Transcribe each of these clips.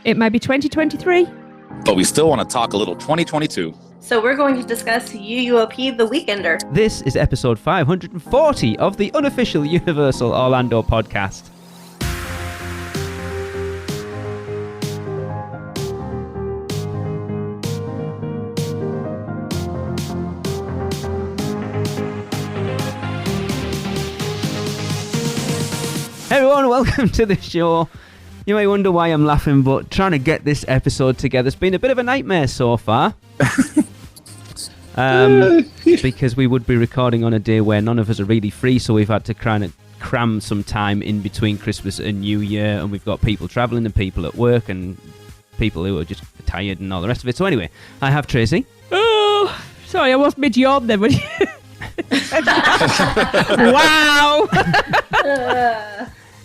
It might be 2023. But we still want to talk a little 2022. So we're going to discuss UUOP The Weekender. This is episode 540 of the unofficial Universal Orlando podcast. Hey everyone, welcome to the show. You may wonder why I'm laughing, but trying to get this episode together has been a bit of a nightmare so far. Because we would be recording on a day where none of us are really free, so we've had to cram some time in between Christmas and New Year, and we've got people travelling and people at work and people who are just tired and all the rest of it. So anyway, I have Tracy. Oh, sorry, I was mid-yawn then. Wow!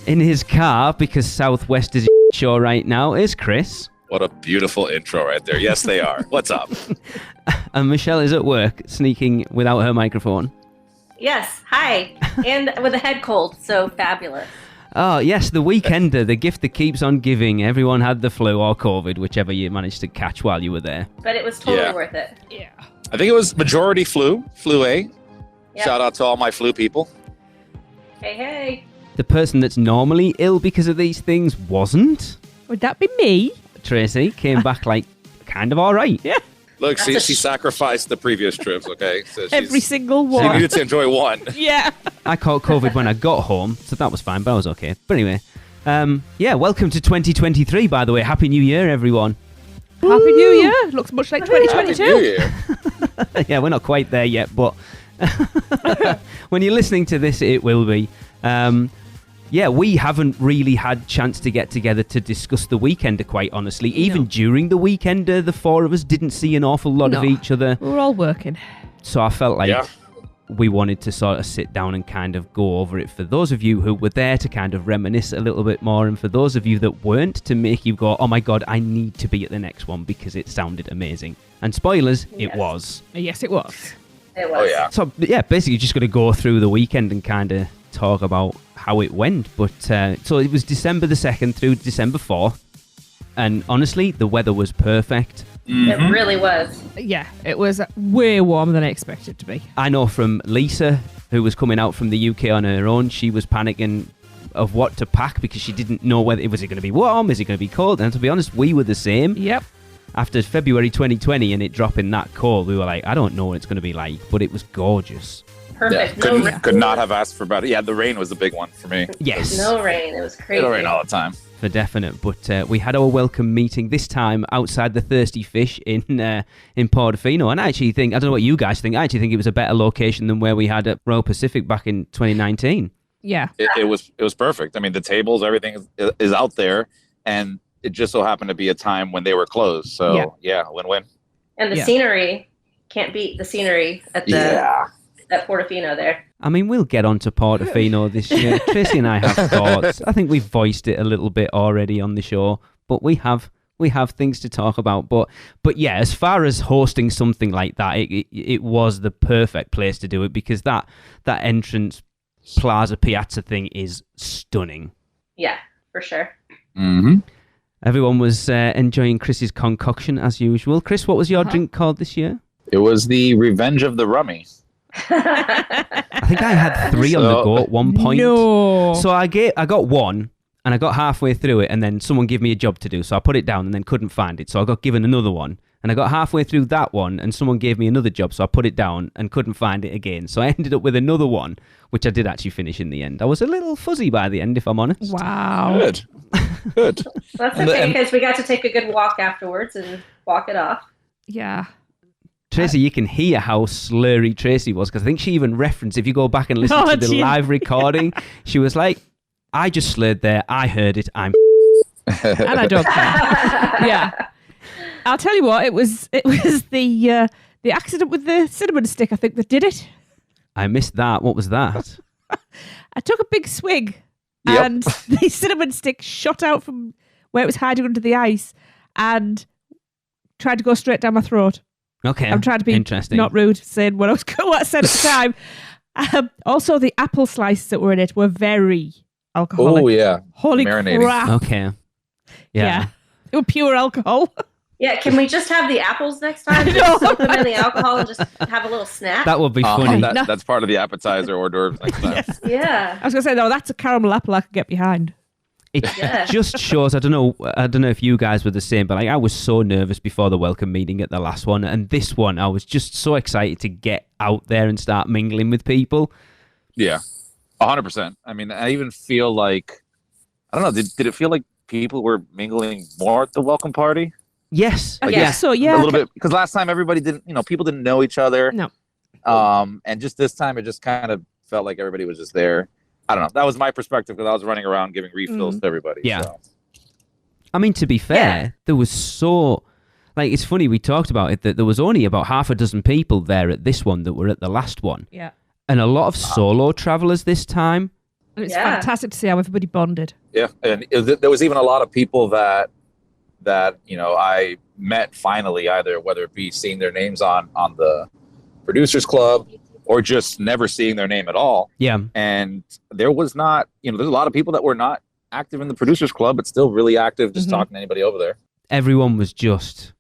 In his car, because Southwest is show right now, is Chris. What a beautiful intro right there. Yes, they are. What's up? And Michelle is at work, sneaking without her microphone. Yes, hi. And with a head cold, so fabulous. Oh, yes, the Weekender, the gift that keeps on giving. Everyone had the flu or COVID, whichever you managed to catch while you were there. But it was totally worth it. Yeah. I think it was majority flu A. Yep. Shout out to all my flu people. Hey. The person that's normally ill because of these things wasn't. Would that be me? Tracy came back like kind of all right. Yeah. Look, she sacrificed the previous trips, okay? So Every single She one. needed to enjoy one. Yeah. I caught COVID when I got home, so that was fine, but I was okay. But anyway, welcome to 2023, by the way. Happy New Year, everyone. Happy New Year. Looks much like Happy 2022. New Year. Yeah, we're not quite there yet, but when you're listening to this, it will be. We haven't really had chance to get together to discuss the Weekender, quite honestly. Even during the Weekender, the four of us didn't see an awful lot of each other. We're all working. So I felt like we wanted to sort of sit down and kind of go over it for those of you who were there to kind of reminisce a little bit more, and for those of you that weren't, to make you go, oh my God, I need to be at the next one because it sounded amazing. And spoilers, it was. Yes, it was. It was. Oh, yeah. So, basically just going to go through the weekend and kind of talk about how it went. But so it was December the 2nd through December 4th. And honestly, the weather was perfect. Mm-hmm. It really was. Yeah, it was way warmer than I expected it to be. I know from Lisa, who was coming out from the UK on her own, she was panicking of what to pack because she didn't know whether it was going to be warm, is it going to be cold? And to be honest, we were the same. Yep. After February 2020 and it dropping that cold, we were like, I don't know what it's going to be like, but it was gorgeous. Perfect. Yeah, could not have asked for better. Yeah, the rain was the big one for me. Yes. No rain. It was crazy. It'll rain all the time. For definite. But we had our welcome meeting this time outside the Thirsty Fish in Portofino. And I actually think, I don't know what you guys think, I actually think it was a better location than where we had at Royal Pacific back in 2019. Yeah. It was perfect. I mean, the tables, everything is out there, and it just so happened to be a time when they were closed. So, win-win. And the scenery, can't beat the scenery at Portofino there. I mean, we'll get on to Portofino this year. Tracy and I have thoughts. I think we've voiced it a little bit already on the show, but we have things to talk about. But yeah, as far as hosting something like that, it was the perfect place to do it because that entrance Plaza Piazza thing is stunning. Yeah, for sure. Mm-hmm. Everyone was enjoying Chris's concoction as usual. Chris, what was your drink called this year? It was the Revenge of the Rummy. I think I had 3 on the go at one point. No. So I got one, and I got halfway through it, and then someone gave me a job to do, so I put it down and then couldn't find it. So I got given another one, and I got halfway through that one, and someone gave me another job, so I put it down and couldn't find it again. So I ended up with another one, which I did actually finish in the end. I was a little fuzzy by the end, if I'm honest. Wow. Good. That's okay, because we got to take a good walk afterwards and walk it off. Yeah. Tracy, you can hear how slurry Tracy was, because I think she even referenced, if you go back and listen to the live recording, she was like, I just slurred there, I heard it, I'm And I don't care. Yeah. I'll tell you what, it was the accident with the cinnamon stick, I think, that did it. I missed that. What was that? I took a big swig and the cinnamon stick shot out from where it was hiding under the ice and tried to go straight down my throat. Okay. I'm trying to be not rude, saying what I said at the time. Also, the apple slices that were in it were very alcoholic. Oh, yeah. Holy Marinating. crap. Okay. Yeah. It was pure alcohol. Yeah, can we just have the apples next time? Just soak them in the alcohol and just have a little snack? That would be funny. That's part of the appetizer hors d'oeuvres next time. Yes. Yeah. I was going to say, no, that's a caramel apple I could get behind. It just shows. I don't know if you guys were the same, but I was so nervous before the welcome meeting at the last one, and this one I was just so excited to get out there and start mingling with people. Yeah, 100%. I mean, I even feel like, I don't know, did it feel like people were mingling more at the welcome party? Yes. I guess so, yeah. A little bit, because last time everybody didn't, people didn't know each other. No. And just this time it just kind of felt like everybody was just there. I don't know. That was my perspective because I was running around giving refills to everybody. Yeah. So. I mean, to be fair, there was so... Like, it's funny, we talked about it, that there was only about half a dozen people there at this one that were at the last one. Yeah. And a lot of solo travellers this time. And it's fantastic to see how everybody bonded. Yeah. And there was even a lot of people that I met finally, either whether it be seeing their names on the Producers Club or just never seeing their name at all. Yeah. And there was not, there's a lot of people that were not active in the Producers Club, but still really active, just talking to anybody over there. Everyone was just...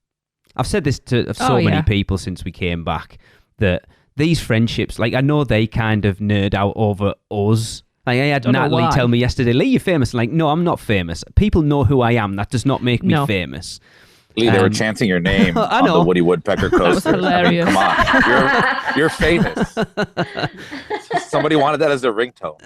I've said this to so many people since we came back, that these friendships, like, I know they kind of nerd out over us. Like, I had Natalie tell me yesterday, Lee, you're famous. Like, no, I'm not famous. People know who I am. That does not make me famous. Lee, they were chanting your name on the Woody Woodpecker coaster. That was hilarious. I mean, come on. You're famous. Somebody wanted that as a ringtone.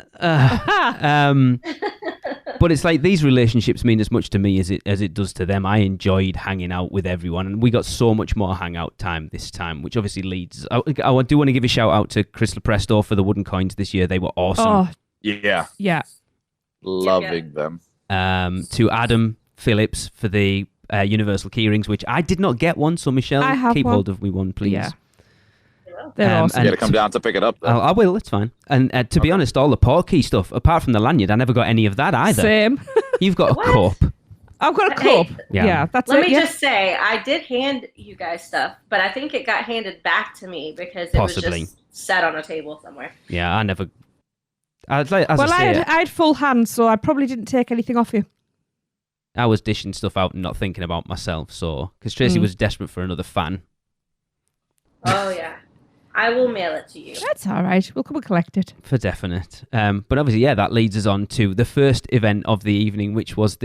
But it's like these relationships mean as much to me as it does to them. I enjoyed hanging out with everyone, and we got so much more hangout time this time, which obviously leads... I do want to give a shout out to Chris Lepresto for the wooden coins this year. They were awesome. Oh, yeah. Yeah. Loving them. To Adam Phillips for the Universal keyrings, which I did not get one, so Michelle, keep hold of me one, please. Yeah. They're awesome. You got to come down to pick it up. I will, it's fine. And to be honest, all the portkey stuff, apart from the lanyard, I never got any of that either. Same. You've got a cup. I've got a cup. Yeah, that's Let it. me just say, I did hand you guys stuff, but I think it got handed back to me because it was just sat on a table somewhere. Yeah, I never... I had full hands, so I probably didn't take anything off you. I was dishing stuff out and not thinking about myself, so... Because Tracy was desperate for another fan. Oh, yeah. I will mail it to you. That's all right. We'll come and collect it. For definite. But obviously, that leads us on to the first event of the evening, which was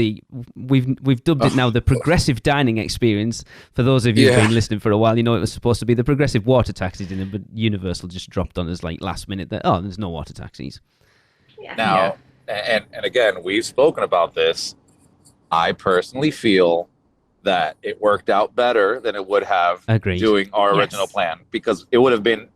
we've dubbed it now the Progressive Dining Experience. For those of you who've been listening for a while, you know it was supposed to be the Progressive Water Taxis dinner, but Universal just dropped on us like last minute that, there's no water taxis. Yeah. Now, and again, we've spoken about this. I personally feel that it worked out better than it would have doing our original plan, because it would have been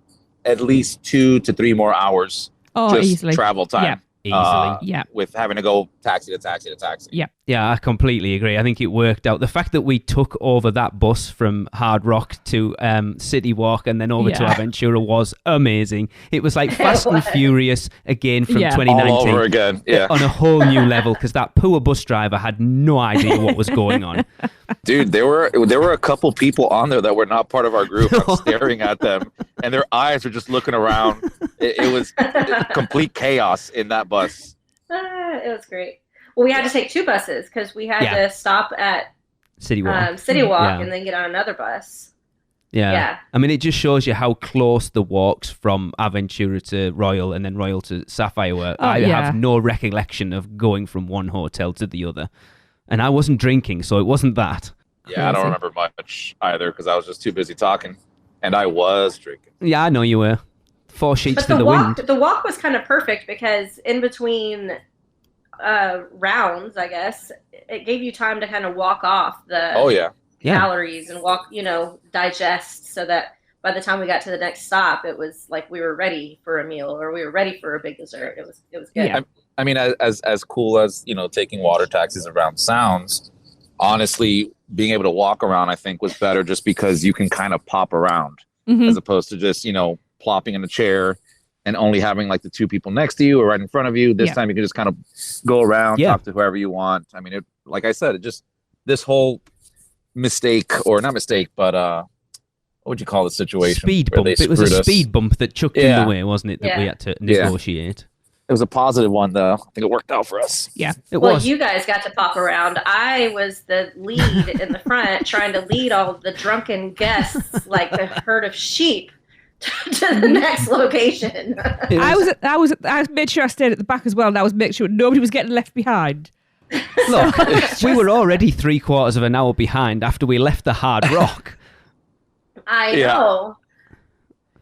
at least 2 to 3 more hours easily. Travel time. Easily. With having to go taxi to taxi to taxi. Yeah, I completely agree. I think it worked out. The fact that we took over that bus from Hard Rock to City Walk and then over to Aventura was amazing. It was like Fast and Furious again from 2019. All over again, on a whole new level, because that poor bus driver had no idea what was going on. Dude, there were a couple people on there that were not part of our group. I'm staring at them, and their eyes were just looking around. It was complete chaos in that bus. It was great. Well, we had to take 2 buses because we had to stop at City Walk, and then get on another bus. Yeah. I mean, it just shows you how close the walks from Aventura to Royal and then Royal to Sapphire were. I have no recollection of going from one hotel to the other. And I wasn't drinking, so it wasn't that. Yeah, I don't remember much either because I was just too busy talking. And I was drinking. Yeah, I know you were. 4 sheets to the wind. The walk was kind of perfect because in between rounds, I guess, it gave you time to kind of walk off the calories and walk, digest, so that by the time we got to the next stop, it was like we were ready for a meal or we were ready for a big dessert. It was good. Yeah. I mean, as cool as, taking water taxis around sounds, honestly, being able to walk around, I think, was better just because you can kind of pop around as opposed to just, plopping in a chair and only having like the 2 people next to you or right in front of you. This time you can just kind of go around, talk to whoever you want. I mean, like I said, this whole mistake, or not mistake, but what would you call the situation? Speed bump. It was a speed bump that chucked in the way, wasn't it, that we had to negotiate. It was a positive one, though. I think it worked out for us. Yeah, it well, was. You guys got to pop around. I was the lead in the front, trying to lead all of the drunken guests like a herd of sheep to the next location. I made sure I stayed at the back as well, and I was making sure nobody was getting left behind. Look, we were already 3/4 of an hour behind after we left the Hard Rock. I know.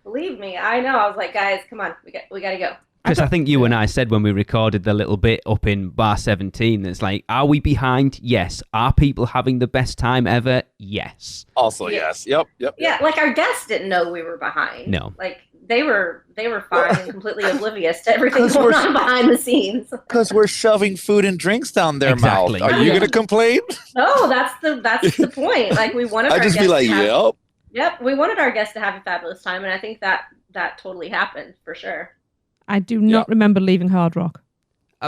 Believe me, I know. I was like, guys, come on, we got to go. Chris, I think you and I said when we recorded the little bit up in Bar 17, it's like, are we behind? Yes. Are people having the best time ever? Yes. Also, yes. Yep. Yeah, like our guests didn't know we were behind. No. Like they were fine and completely oblivious to everything going on behind the scenes. Because we're shoving food and drinks down their Exactly. mouth. Are you going to complain? No, that's the point. Like we wanted. I'd just be like, yep. Yep, we wanted our guests to have a fabulous time, and I think that totally happened for sure. I do not remember leaving Hard Rock.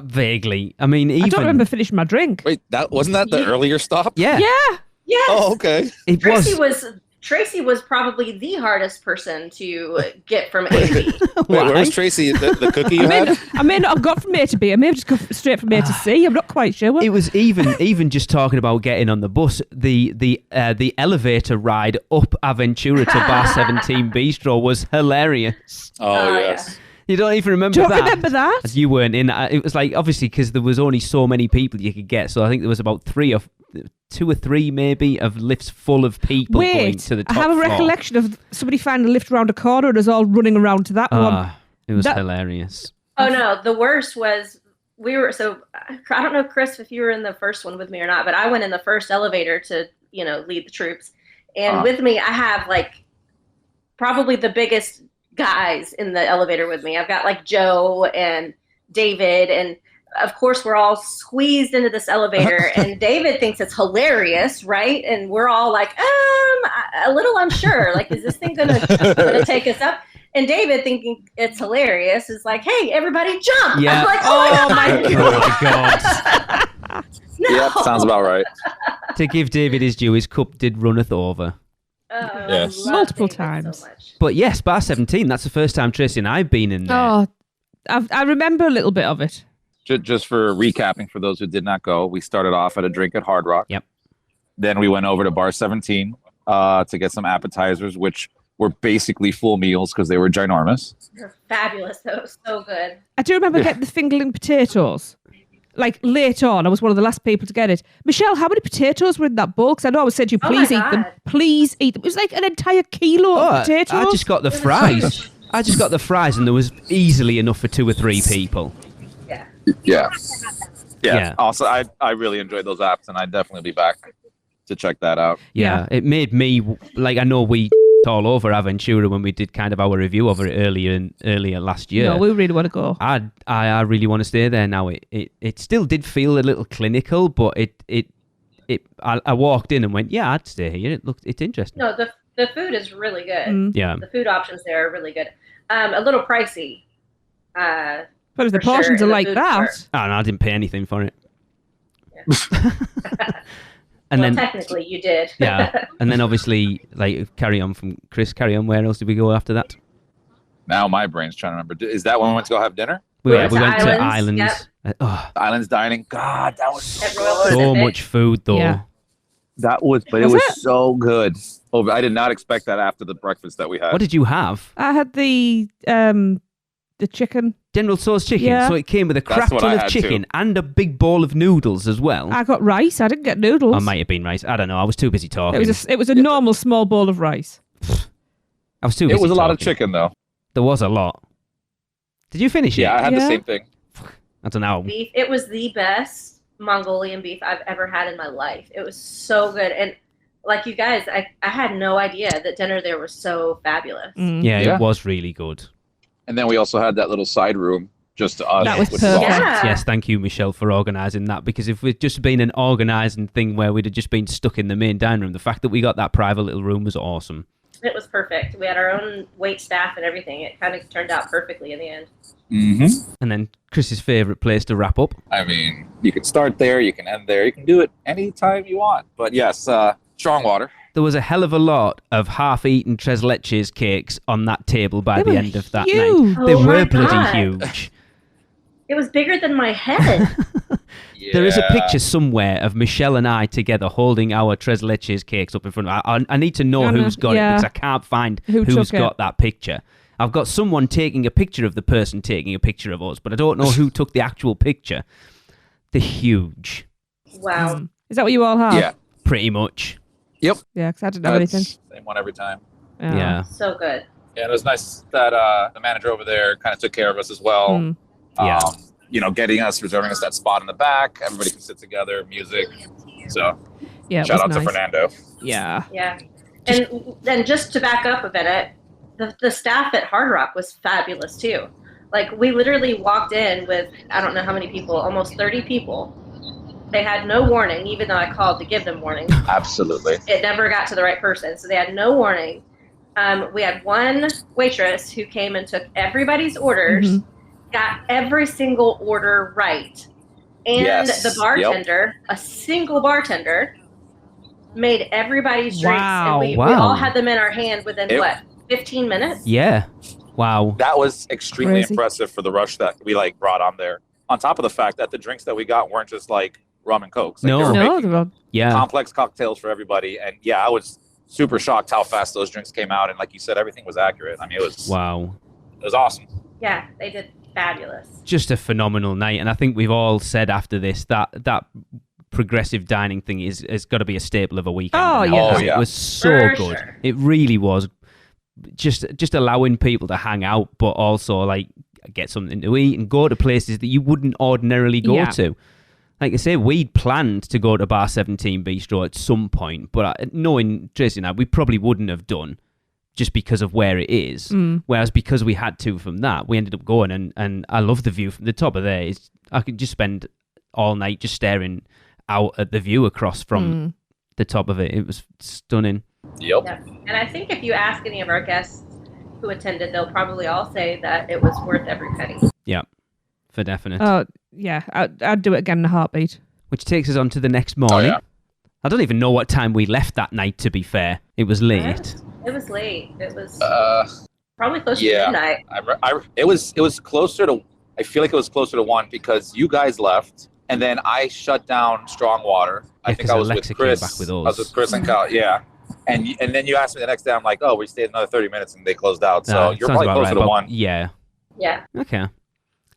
Vaguely. I mean, even... I don't remember finishing my drink. Wait, wasn't that the earlier stop? Yeah. Yeah. Yes. Oh, okay. Tracy was probably the hardest person to get from A to B. Wait, where was Tracy? The cookie you had? I may not have got from A to B. I may have just got straight from A to C. I'm not quite sure. It was even just talking about getting on the bus. The elevator ride up Aventura to Bar 17 Bistro was hilarious. Oh, yes. Yeah. You don't even remember Don't that? remember that? You weren't in. It was like, obviously, because there was only so many people you could get. So I think there was about 2 or 3 maybe of lifts full of people going to the top I have a floor. recollection of somebody finding a lift around a corner and us all running around to that one. It was hilarious. Oh no, the worst was I don't know, Chris, if you were in the first one with me or not, but I went in the first elevator to, lead the troops. And with me, I have like probably the biggest guys in the elevator with me. I've got like Joe and David, and of course we're all squeezed into this elevator and David thinks it's hilarious, right? And we're all like, a little unsure, like, is this thing gonna take us up? And David, thinking it's hilarious, is like, hey, everybody jump. Yeah. I'm like, Oh my God. No. Yep, sounds about right. To give David his due, his cup did runneth over. Yes. Multiple David times. so much. But yes, Bar 17, that's the first time Tracy and I've been in there. Oh, I remember a little bit of it. Just for recapping, for those who did not go, we started off at a drink at Hard Rock. Yep. Then we went over to Bar 17 to get some appetizers, which were basically full meals because they were ginormous. They're fabulous. That was so good. I do remember getting the fingerling potatoes. Like late on, I was one of the last people to get it. Michelle, how many potatoes were in that bowl? Because I know I was saying to you, please eat them. Please eat them. It was like an entire kilo of potatoes. I just got the fries. And there was easily enough for 2 or 3 people. Yeah. Also, I really enjoyed those apps, and I'd definitely be back to check that out. Yeah. It made me, like, I know we all over Aventura when we did kind of our review of it earlier last year. No, we really want to go. I really want to stay there now. It still did feel a little clinical, but I walked in and went, yeah, I'd stay here. It's interesting. No, the food is really good. Yeah. The food options there are really good. A little pricey. But if the portions are like that. Oh, no, I didn't pay anything for it. Yeah. And then technically you did. Yeah. And then obviously, like, carry on from Chris, where else did we go after that? Now my brain's trying to remember. Is that when we went to go have dinner? We went to Islands. Islands. Yep. Islands dining. God, that was So much food, though. Yeah. That was, but it was so good. Oh, I did not expect that after the breakfast that we had. What did you have? I had the chicken. General Tso's chicken. Yeah. So it came with a crap what ton I of had chicken too. and a big bowl of noodles as well. I got rice. I didn't get noodles. I might have been rice. I don't know. I was too busy talking. It was a normal small bowl of rice. I was too busy It was a lot of talking. chicken, though. There was a lot. Did you finish it? Yeah, I had the same thing. I don't know. Beef. It was the best Mongolian beef I've ever had in my life. It was so good. And like you guys, I had no idea that dinner there was so fabulous. Yeah, it was really good. And then we also had that little side room just to us. That was which perfect. awesome. Yeah. Yes, thank you, Michelle, for organising that. Because if we'd just been an organising thing where we'd have just been stuck in the main dining room, the fact that we got that private little room was awesome. It was perfect. We had our own wait staff and everything. It kind of turned out perfectly in the end. Mm-hmm. And then Chris's favourite place to wrap up. I mean, you can start there, you can end there, you can do it anytime you want. But yes, strong water. There was a hell of a lot of half-eaten tres leches cakes on that table by They the were end of that huge. night. They Oh were my bloody God. huge. It was bigger than my head. Yeah. There is a picture somewhere of Michelle and I together holding our tres leches cakes up in front of I need to know who's got it because I can't find who's got that picture. I've got someone taking a picture of the person taking a picture of us, but I don't know who took the actual picture. They're huge. Wow. Is that what you all have? Yeah. Pretty much. Yep. Yeah, because I didn't have anything. Same one every time. Yeah. So good. Yeah, it was nice that the manager over there kind of took care of us as well. Yeah. Reserving us that spot in the back. Everybody can sit together, music. So, shout out to Fernando. Yeah. Yeah. And just to back up a minute, the staff at Hard Rock was fabulous too. Like, we literally walked in with, I don't know how many people, almost 30 people. They had no warning, even though I called to give them warning. Absolutely. It never got to the right person, so they had no warning. We had one waitress who came and took everybody's orders, got every single order right. And the bartender, a single bartender, made everybody's drinks. And we all had them in our hand within, 15 minutes? Yeah. Wow. That was extremely impressive for the rush that we brought on there. On top of the fact that the drinks that we got weren't just rum and cokes. They were complex cocktails for everybody. And I was super shocked how fast those drinks came out. And like you said, everything was accurate. I mean, it was It was awesome. Yeah, they did fabulous. Just a phenomenal night. And I think we've all said after this that progressive dining thing is got to be a staple of a weekend. Oh, yeah. It was so For good. Sure. It really was. Just allowing people to hang out, but also get something to eat and go to places that you wouldn't ordinarily go to. Like I say, we'd planned to go to Bar 17 Bistro at some point, but knowing Tracy and I, we probably wouldn't have done just because of where it is. Whereas because we had to from that, we ended up going, and I love the view from the top of there. I could just spend all night just staring out at the view across from the top of it. It was stunning. Yep. And I think if you ask any of our guests who attended, they'll probably all say that it was worth every penny. Yeah, for definite. Oh, yeah. I'd do it again in a heartbeat. Which takes us on to the next morning. I don't even know what time we left that night, to be fair. It was late. It was late. It was probably close to midnight. It was closer to, I feel like it was closer to 1 because you guys left. And then I shut down Strong Water. I think I was Alexa with Chris. came back with us. I was with Chris and Kyle. Yeah. And then you asked me the next day. I'm like, oh, we stayed another 30 minutes and they closed out. So you're probably closer to 1. Yeah. Yeah. Okay.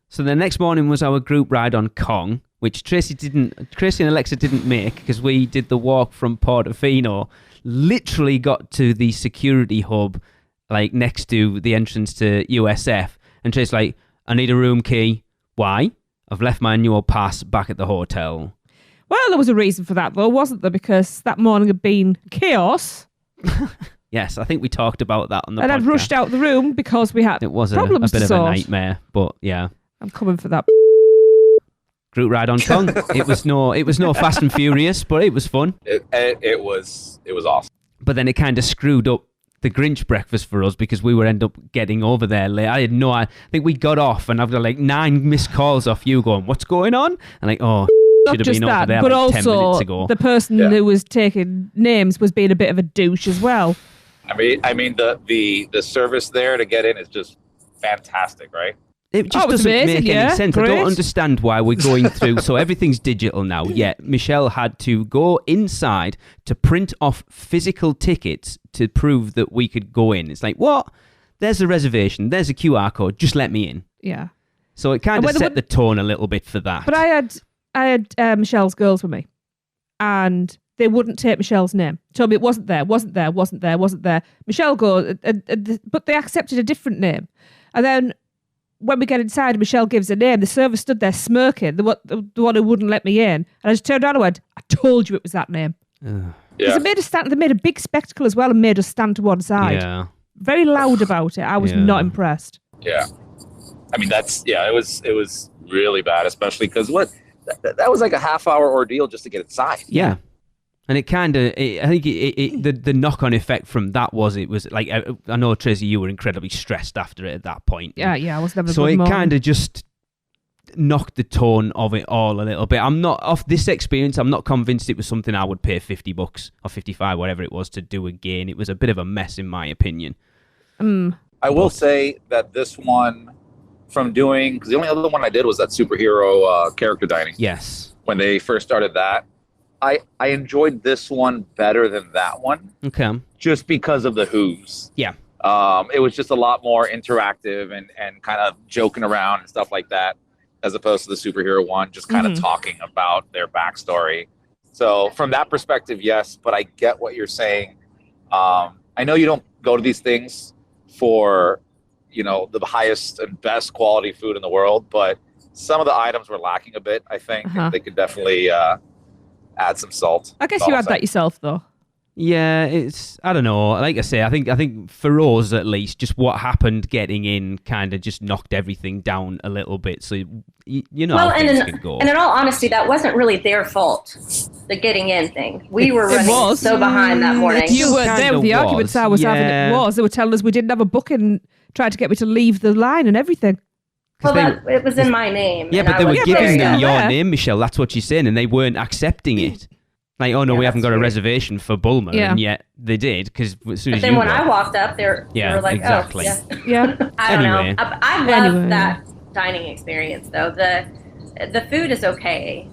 So the next morning was our group ride on Kong, which Tracy and Alexa didn't make because we did the walk from Portofino. Literally got to the security hub, next to the entrance to USF, and Tracy's like, I need a room key. Why? I've left my annual pass back at the hotel. Well, there was a reason for that, though, wasn't there? Because that morning had been chaos. Yes, I think we talked about that on the podcast. And I'd rushed out the room because we had problems a bit to of sort. a nightmare, but yeah. I'm coming for that. Group ride on Kong. It was no Fast and Furious, but it was fun. It was awesome. But then it kind of screwed up the Grinch breakfast for us because we would end up getting over there late. I think we got off and I've got 9 missed calls off you going, what's going on? And should have been over there but 10 also minutes ago. The person who was taking names was being a bit of a douche as well. I mean the service there to get in is just fantastic, right? It just doesn't make any sense. Great. I don't understand why we're going through. So everything's digital now. Yet Michelle had to go inside to print off physical tickets to prove that we could go in. It's like, what? There's a reservation. There's a QR code. Just let me in. Yeah. So it kind of set the tone a little bit for that. But I had Michelle's girls with me, and they wouldn't take Michelle's name. Told me it wasn't there. Michelle goes, but they accepted a different name. And then when we get inside, Michelle gives a name. The server stood there smirking, the one who wouldn't let me in. And I just turned around and went, I told you it was that name. Because they made a big spectacle as well and made us stand to one side. Yeah. Very loud about it. I was not impressed. Yeah. I mean, it was really bad, especially because that was like a half-hour ordeal just to get inside. Yeah. And it kind of, I think the knock-on effect from that was, it was like, I know, Tracy, you were incredibly stressed after it at that point. Yeah, I was never. So it kind of just knocked the tone of it all a little bit. I'm not, off this experience, I'm not convinced it was something I would pay $50 or $55, whatever it was, to do again. It was a bit of a mess, in my opinion. I will say that this one, from doing, because the only other one I did was that superhero character dining. Yes. When they first started that, I enjoyed this one better than that one. Okay. Just because of the who's. Yeah. It was just a lot more interactive and kind of joking around and stuff like that, as opposed to the superhero one, just kind of talking about their backstory. So from that perspective, yes, but I get what you're saying. I know you don't go to these things for, the highest and best quality food in the world, but some of the items were lacking a bit, I think. They could definitely add some salt. I guess you had that yourself, though. Yeah, I don't know. Like I say, I think for us at least, just what happened getting in kind of just knocked everything down a little bit. So how things can go. And in all honesty, that wasn't really their fault, the getting in thing. We were running so behind that morning. You were there with the arguments I was having. They were telling us we didn't have a booking, tried to get me to leave the line and everything. Well, it was in my name. Yeah, but they were giving them your name, Michelle. That's what she's saying, and they weren't accepting it. Like, oh no, we haven't got a reservation for Bulmer, and yet they did, because as soon as then when I walked up, they were like, exactly. oh, yeah. I don't know. I love that dining experience, though. The food is okay.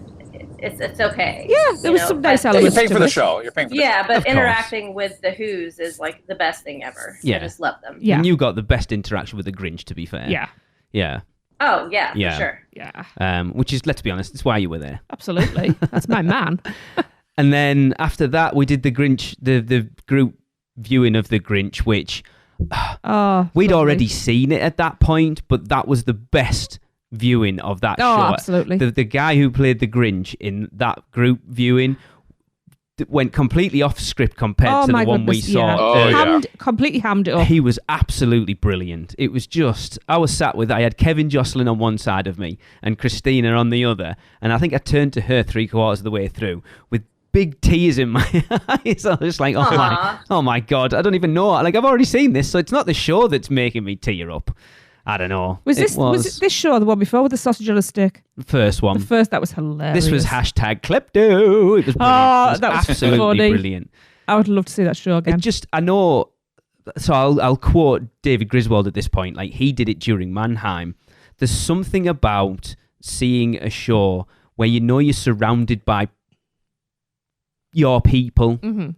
It's okay. Yeah, there was some nice elements. You're paying for the show. Yeah, but interacting with the Who's is like the best thing ever. Yeah. I just love them. Yeah. And you got the best interaction with the Grinch, to be fair. Yeah. Yeah. Oh, yeah, for sure. Yeah. Which is, let's be honest, it's why you were there. Absolutely. That's my man. And then after that, we did the Grinch, the group viewing of the Grinch, which we'd already seen it at that point, but that was the best viewing of that show. Absolutely. The guy who played the Grinch in that group viewing went completely off script compared to the one we saw. Completely hammed it up. He was absolutely brilliant. It was just, I had Kevin Jocelyn on one side of me and Christina on the other, and I think I turned to her 3/4 of the way through with big tears in my eyes. I was just like, oh my God, I don't even know. Like, I've already seen this, so it's not the show that's making me tear up. I don't know. Was this show the one before with the sausage on a stick? The first one. The first, that was hilarious. This was #Klepto. It was brilliant. That was absolutely funny. Brilliant. I would love to see that show again. I know, so I'll quote David Griswold at this point. Like, he did it during Mannheim. There's something about seeing a show where you're surrounded by your people. Mm-hmm.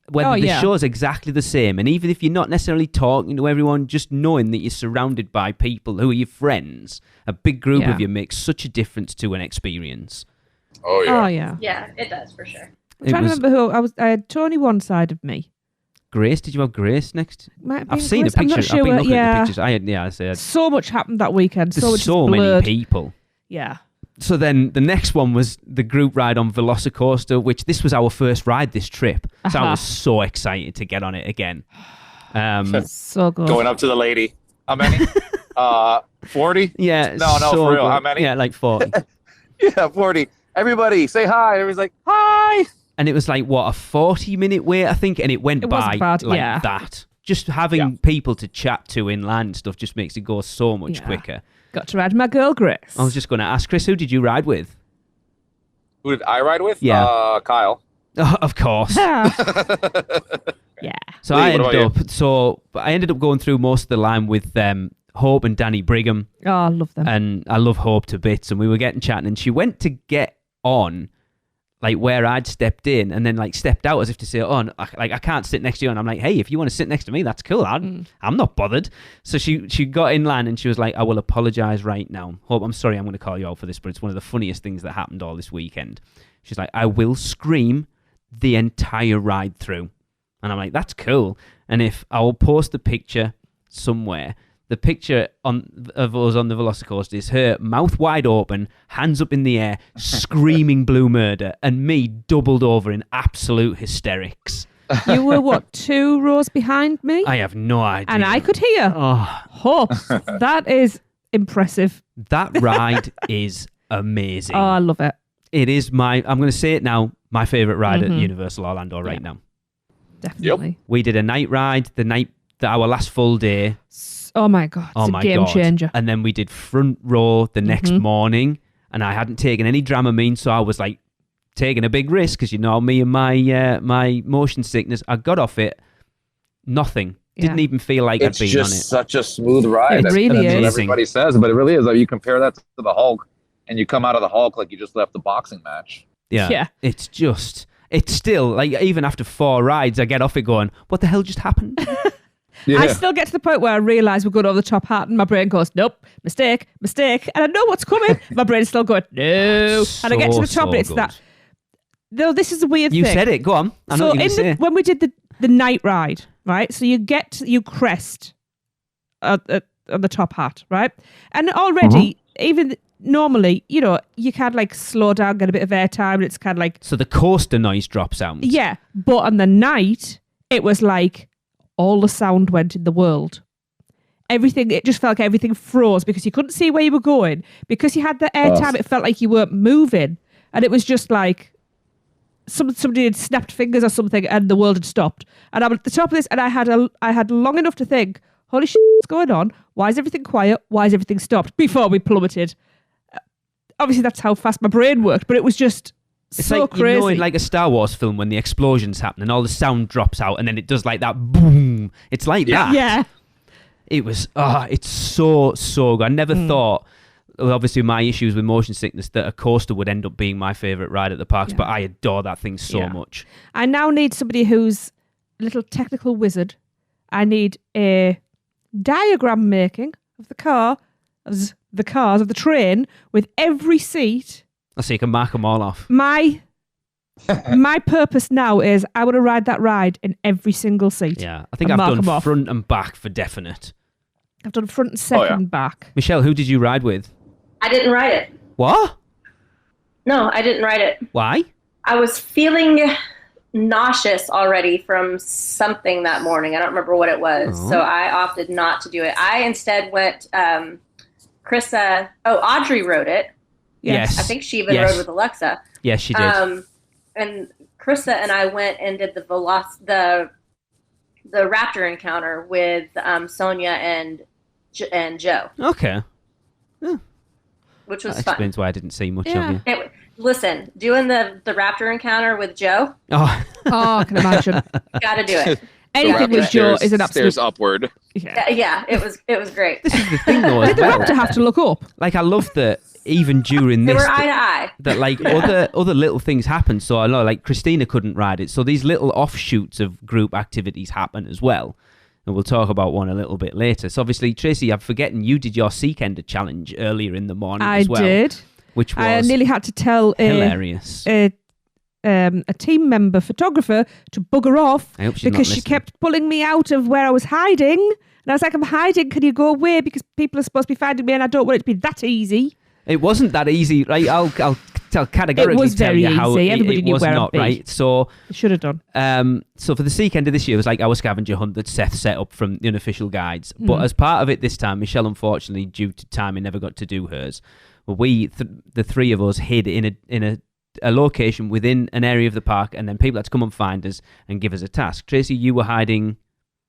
Whether the show's exactly the same, and even if you're not necessarily talking to everyone, just knowing that you're surrounded by people who are your friends, a big group of you, makes such a difference to an experience. Oh yeah. Oh yeah. Yeah, it does for sure. I'm trying to remember who I had. Tony one side of me. Grace, did you have Grace next? I've seen Grace. a picture. Sure, I've been looking at the pictures. I said so much happened that weekend. There's so many people. Yeah. So then the next one was the group ride on Velocicoaster, which this was our first ride this trip. So I was so excited to get on it again. So good. Going up to the lady. How many? 40? Yeah. No, so for real. good. How many? Yeah, like 40. Yeah, 40. Everybody, say hi. Everybody's like, hi. And it was like, what, a 40-minute wait, I think? And it went by that. Just having people to chat to inland stuff just makes it go so much quicker. Got to ride my girl, Grace. I was just going to ask, Chris, who did you ride with? Who did I ride with? Yeah. Kyle. Of course. Yeah. So I ended up going through most of the line with Hope and Danny Brigham. Oh, I love them. And I love Hope to bits. And we were getting chatting, and she went to get on like where I'd stepped in, and then like stepped out as if to say, oh, no, I can't sit next to you. And I'm like, hey, if you want to sit next to me, that's cool. I'm not bothered. So she got in line and she was like, I will apologize right now. Hope, I'm sorry I'm going to call you out for this, but it's one of the funniest things that happened all this weekend. She's like, I will scream the entire ride through. And I'm like, that's cool. And if I will post the picture somewhere, the picture of us on the Velocicoaster is her mouth wide open, hands up in the air, screaming blue murder, and me doubled over in absolute hysterics. You were, what, 2 rows behind me? I have no idea. And I could hear. Oh. Hope. That is impressive. That ride is amazing. Oh, I love it. It is I'm going to say it now, my favourite ride at Universal Orlando right now. Definitely. Yep. We did a night ride, our last full day. Oh my God, it's a game changer. And then we did front row the next morning, and I hadn't taken any Dramamine, so I was like taking a big risk because me and my motion sickness. I got off it, nothing. Didn't even feel like I'd been on it. It's just such a smooth ride. It really is. That's what everybody says, but it really is. Like, you compare that to the Hulk, and you come out of the Hulk like you just left the boxing match. Yeah. It's still, like, even after 4 rides, I get off it going, what the hell just happened? Yeah. I still get to the point where I realise we're going over the top hat and my brain goes, nope, mistake. And I know what's coming. My brain's still going, no. And I get to the top and it's good. that. No, this is a weird thing. You said it. Go on. I know what you're going to say. When we did the night ride, right? So you crest on the top hat, right? And already, even normally, you know, you can like slow down, get a bit of airtime, and it's kind of like... So the coaster noise drops out. Yeah, but on the night, it was like all the sound went in the world. Everything, it just felt like everything froze because you couldn't see where you were going. Because you had the airtime, it felt like you weren't moving. And it was just like somebody had snapped fingers or something and the world had stopped. And I'm at the top of this and I had long enough to think, holy shit, what's going on? Why is everything quiet? Why is everything stopped? Before we plummeted. Obviously, that's how fast my brain worked, but it was just... It's so like, crazy. you know, in like a Star Wars film when the explosions happen and all the sound drops out and then it does like that boom. It's like that. Yeah. It was, it's so good. I never thought, well, obviously my issues with motion sickness, that a coaster would end up being my favourite ride at the parks, but I adore that thing so much. I now need somebody who's a little technical wizard. I need a diagram making of the cars, of the train, with every seat. So you can mark them all off. My purpose now is I want to ride that ride in every single seat. Yeah, I think I've done front and back for definite. I've done front and second back. Michelle, who did you ride with? I didn't ride it. What? No, I didn't ride it. Why? I was feeling nauseous already from something that morning. I don't remember what it was. So I opted not to do it. I instead went, Audrey rode it. Yes. I think she even rode with Alexa. Yes, she did. And Krista and I went and did the raptor encounter with Sonia and Joe. Okay. Which was that fun. Explains why I didn't see much of you. Listen, doing the raptor encounter with Joe. Oh, I can imagine. Got to do it. Anything with Joe is an absolute... Stairs upward. Yeah, it was great. This is the thing, though. Did the raptor have to look up? Like, I love that even during this... They were eye to eye. That, like, other little things happen. So, I know, like, Christina couldn't ride it. So, these little offshoots of group activities happen as well. And we'll talk about one a little bit later. So, obviously, Tracy, I'm forgetting you did your Seekender challenge earlier in the morning as well. I did. Which was I nearly had to tell hilarious. A team member photographer to bugger off because she kept pulling me out of where I was hiding. And I was like, I'm hiding. Can you go away? Because people are supposed to be finding me and I don't want it to be that easy. It wasn't that easy, right? I'll categorically tell you how Everybody knew was where not, I'd be. right? So should have done. So for the Seekender this year, it was like our scavenger hunt that Seth set up from the unofficial guides. But as part of it this time, Michelle, unfortunately, due to timing, never got to do hers. Well, the three of us hid in a location within an area of the park, and then people had to come and find us and give us a task. Tracy, you were hiding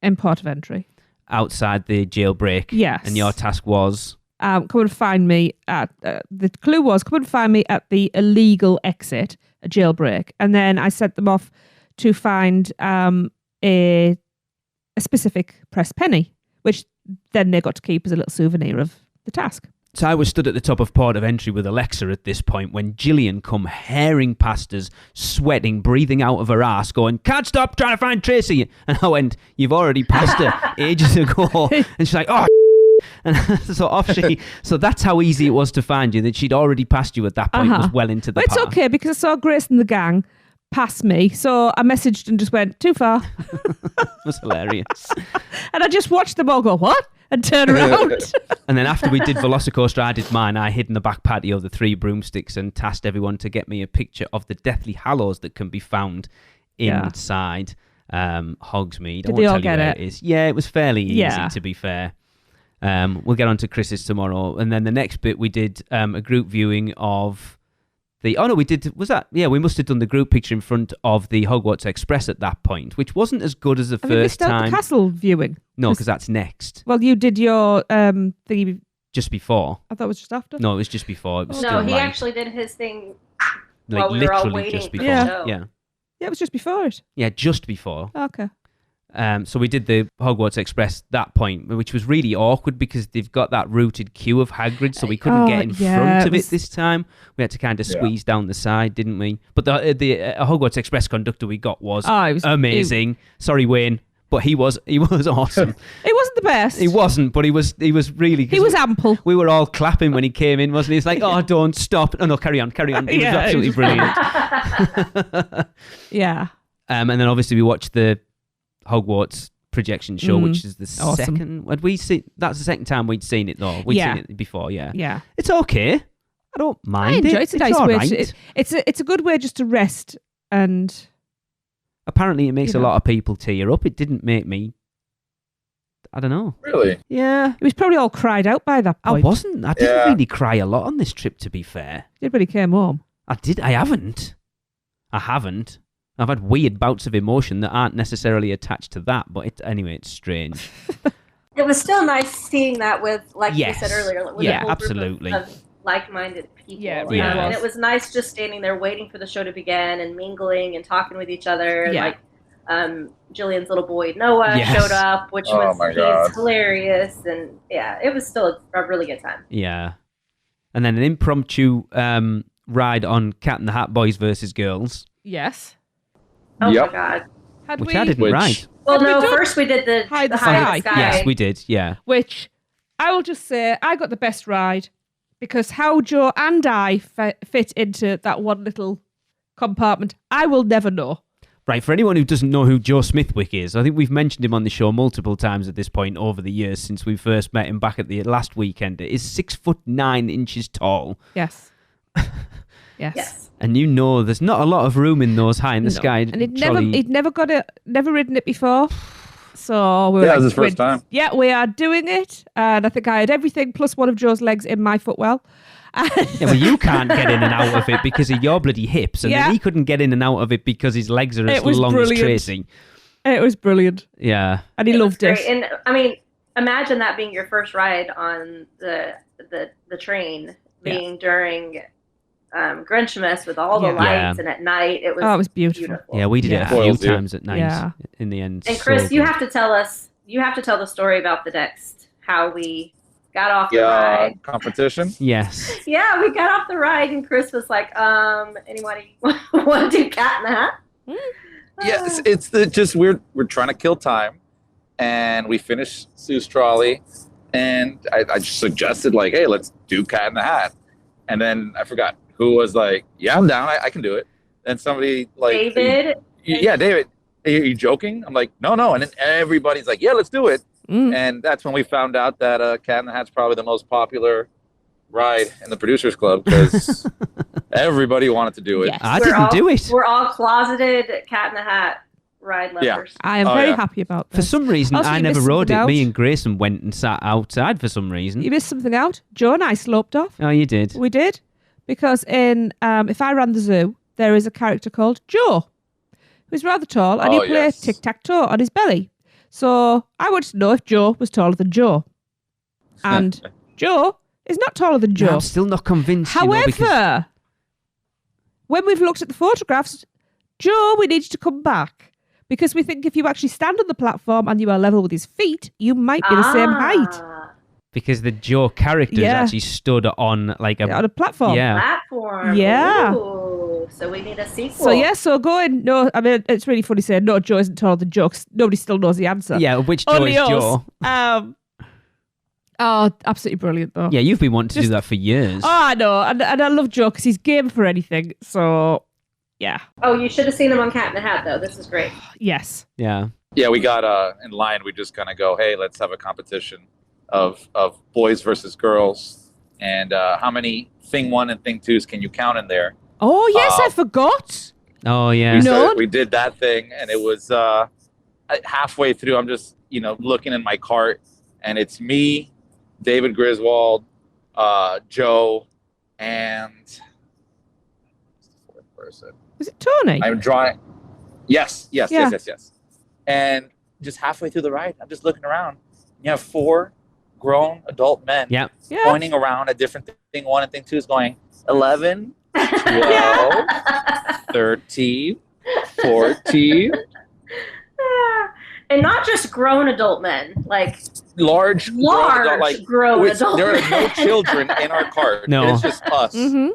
in port of entry outside the jailbreak. Yes. And your task was? Come and find me at... the clue was, come and find me at the illegal exit, a jailbreak. And then I sent them off to find a specific pressed penny, which then they got to keep as a little souvenir of the task. So I was stood at the top of port of entry with Alexa at this point when Gillian come herring past us, sweating, breathing out of her ass, going, can't stop trying to find Tracy. And I went, you've already passed her ages ago. And she's like, oh, and so that's how easy it was to find you, that she'd already passed you at that point, was well into the park. But it's okay, because I saw Grace and the gang pass me, so I messaged and just went, too far. It was hilarious. And I just watched them all go, what? And turn around. And then after we did Velocicoaster, I did mine. I hid in the back patio, the 3 broomsticks, and tasked everyone to get me a picture of the Deathly Hallows that can be found inside Hogsmeade. Did they all get it? It is. Yeah, it was fairly easy, to be fair. We'll get on to Chris's tomorrow. And then the next bit, we did a group viewing of we must have done the group picture in front of the Hogwarts Express at that point, which wasn't as good as the first time. The castle viewing? No, because that's next. Well, you did your thingy just before. I thought it was just after. No, it was just before. It was no, he actually did his thing like while we were all literally waiting just before. for the show. Yeah, it was just before it. Yeah, just before. Okay. So we did the Hogwarts Express that point, which was really awkward because they've got that routed queue of Hagrid, so we couldn't get in front of it this time. We had to kind of squeeze down the side, didn't we? But the Hogwarts Express conductor we got was amazing. Sorry, Wayne, but he was awesome. He wasn't the best. He wasn't, but he was really. He was ample. We were all clapping when he came in, wasn't he? He's like, "Oh, don't stop! Oh no, carry on." He was absolutely brilliant. Yeah. And then obviously we watched the Hogwarts projection show, which is the second. Had we seen? That's the second time we'd seen it though. We'd seen it before. Yeah. It's okay. I don't mind it. It's a nice way. It's a good way just to rest and. Apparently, it makes a lot of people tear up. It didn't make me. I don't know. Really? Yeah. It was probably all cried out by that point. I wasn't. I didn't really cry a lot on this trip, to be fair. Did when he came home? I did. I haven't. I've had weird bouts of emotion that aren't necessarily attached to that, but anyway, it's strange. It was still nice seeing that with, like you said earlier, with a whole absolutely. group of like-minded people. Yeah, really and it was nice just standing there waiting for the show to begin and mingling and talking with each other. Yeah. Like Jillian's little boy Noah showed up, which was hilarious, and it was still a really good time. Yeah, and then an impromptu ride on Cat and the Hat Boys versus Girls. Yes. Oh my god. I didn't ride. Well, no, first we did the High in the Sky. Yes, we did, yeah. Which I will just say, I got the best ride because how Joe and I fit into that one little compartment, I will never know. Right, for anyone who doesn't know who Joe Smithwick is, I think we've mentioned him on the show multiple times at this point over the years since we first met him back at the last Weekender. He's 6'9" tall. Yes. Yes. And you know there's not a lot of room in those High in the Sky. And he'd never ridden it before. So we were it was his first time. Yeah, we are doing it. And I think I had everything plus one of Joe's legs in my footwell. Well, you can't get in and out of it because of your bloody hips. And then he couldn't get in and out of it because his legs are as long as Tracy. It was brilliant. Yeah. And he loved it. And I mean, imagine that being your first ride on the train, being during Grinchmas with all the lights and at night. It was beautiful. Yeah, we did it a few times at night in the end. And Chris, you have to tell the story about the next, how we got off the ride. Competition? Yes. Yeah, we got off the ride and Chris was like, anybody want to do Cat in the Hat? Yes, it's just we're trying to kill time, and we finished Sue's trolley, and I just suggested like, hey, let's do Cat in the Hat, and then I forgot who was like, yeah, I'm down, I can do it. And somebody like David. David, are you joking? I'm like, no, and then everybody's like, yeah, let's do it. And that's when we found out that Cat in the Hat's probably the most popular ride in the Producers Club because everybody wanted to do it. Yes. I didn't do it. We're all closeted Cat in the Hat ride lovers. Yeah. I am very happy about that. For some reason, I never rode it. Me and Grayson went and sat outside for some reason. You missed something out. Joe and I sloped off. Oh, you did? We did. Because in If I Ran the Zoo, there is a character called Joe, who's rather tall, and he plays tic-tac-toe on his belly. So I wanted to know if Joe was taller than Joe. And Joe is not taller than Joe. No, I'm still not convinced. However, when we've looked at the photographs, Joe, we need you to come back. Because we think if you actually stand on the platform and you are level with his feet, you might be the same height. Because the Joe character actually stood on like on a platform. Yeah. Platform. Yeah. Ooh, so we need a sequel. So go in. No, I mean, it's really funny saying, no, Joe isn't taller than Joe, 'cause nobody still knows the answer. Yeah, which Joe Only is us. Joe? Absolutely brilliant, though. Yeah, you've been wanting to do that for years. Oh, I know. And I love Joe because he's game for anything. So, yeah. Oh, you should have seen him on Cat in the Hat, though. This is great. Yes. Yeah. Yeah, we got in line. We just kind of go, hey, let's have a competition of boys versus girls, and how many thing 1 and thing 2s can you count in there? Oh yes, I forgot. Oh yeah. We did that thing, and it was halfway through. I'm just looking in my cart, and it's me, David Griswold, Joe, and the fourth person. Was it Tony? I'm drawing. Yes. And just halfway through the ride, I'm just looking around. You have 4 grown adult men pointing around at different thing 1 and thing 2 is going 11, 12, 13, 14. And not just grown adult men, like large grown adult. There are no children in our cart. No. It's just us. Mm-hmm.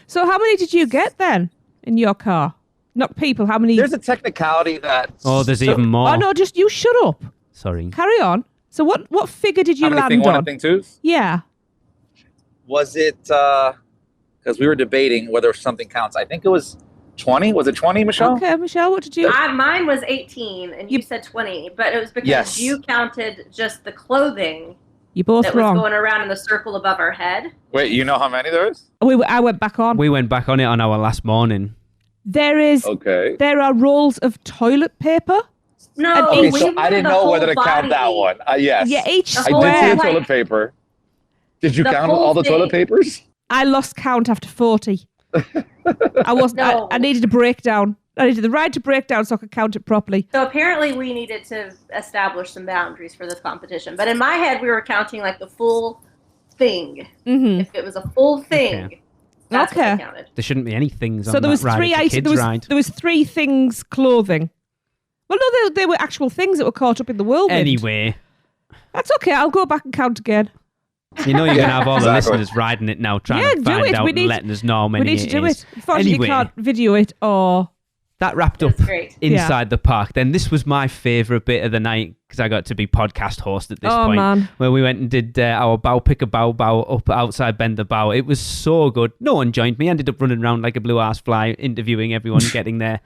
So how many did you get then in your car? Not people, how many? There's a technicality that... Oh, there's even more. Oh, no, just you shut up. Sorry. Carry on. So what figure did you land thing on? One and thing two? Yeah. Was it... Because we were debating whether something counts. I think it was 20. Was it 20, Michelle? Okay, Michelle, what did you... Mine was 18, and you said 20. But it was because you counted just the clothing... You both wrong. That was going around in the circle above our head. Wait, you know how many there is? I went back on. We went back on it on our last morning. There are rolls of toilet paper. No, okay, so I didn't know whether to count that one. Yes. Yeah, each square. I did see toilet paper. Did you count all the toilet papers? I lost count after 40. I wasn't. No. I needed a breakdown. I needed the ride to break down so I could count it properly. So apparently we needed to establish some boundaries for this competition. But in my head, we were counting like the full thing. Mm-hmm. If it was a full thing, that's what I counted. There shouldn't be any things so on there was that ride. Three items. There was 3 things clothing. Well, no, they were actual things that were caught up in the whirlwind. Anyway. That's okay. I'll go back and count again. You know you're going to have all the listeners riding it now, trying to find out and letting us know how many we need to do is. it. Unfortunately, you can't video it or... That wrapped up inside the park. Then this was my favourite bit of the night because I got to be podcast host at this point. Man. Where we went and did our pick a bow up outside Bend the Bow. It was so good. No one joined me. I ended up running around like a blue ass fly, interviewing everyone, getting their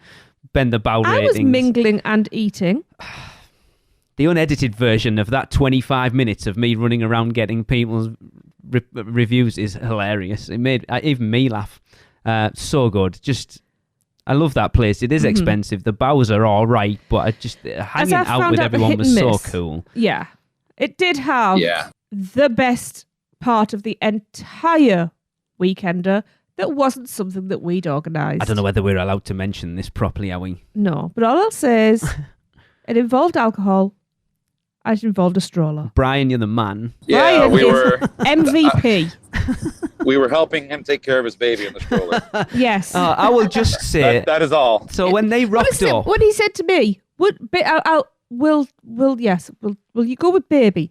Bend the Bow ratings. I was mingling and eating. The unedited version of that 25 minutes of me running around getting people's reviews is hilarious. It made even me laugh. So good. I love that place. It is expensive. The bows are all right, but hanging out with everyone was so cool. Yeah. It did have the best part of the entire Weekender that wasn't something that we'd organised. I don't know whether we're allowed to mention this properly, are we? No, but all I'll say is it involved alcohol. It involved a stroller. Brian, you're the man. Yeah, Brian we were MVP. We were helping him take care of his baby in the stroller. Yes. I will just say that is all. So when they rocked up, when he said to me, "Will you go with baby?"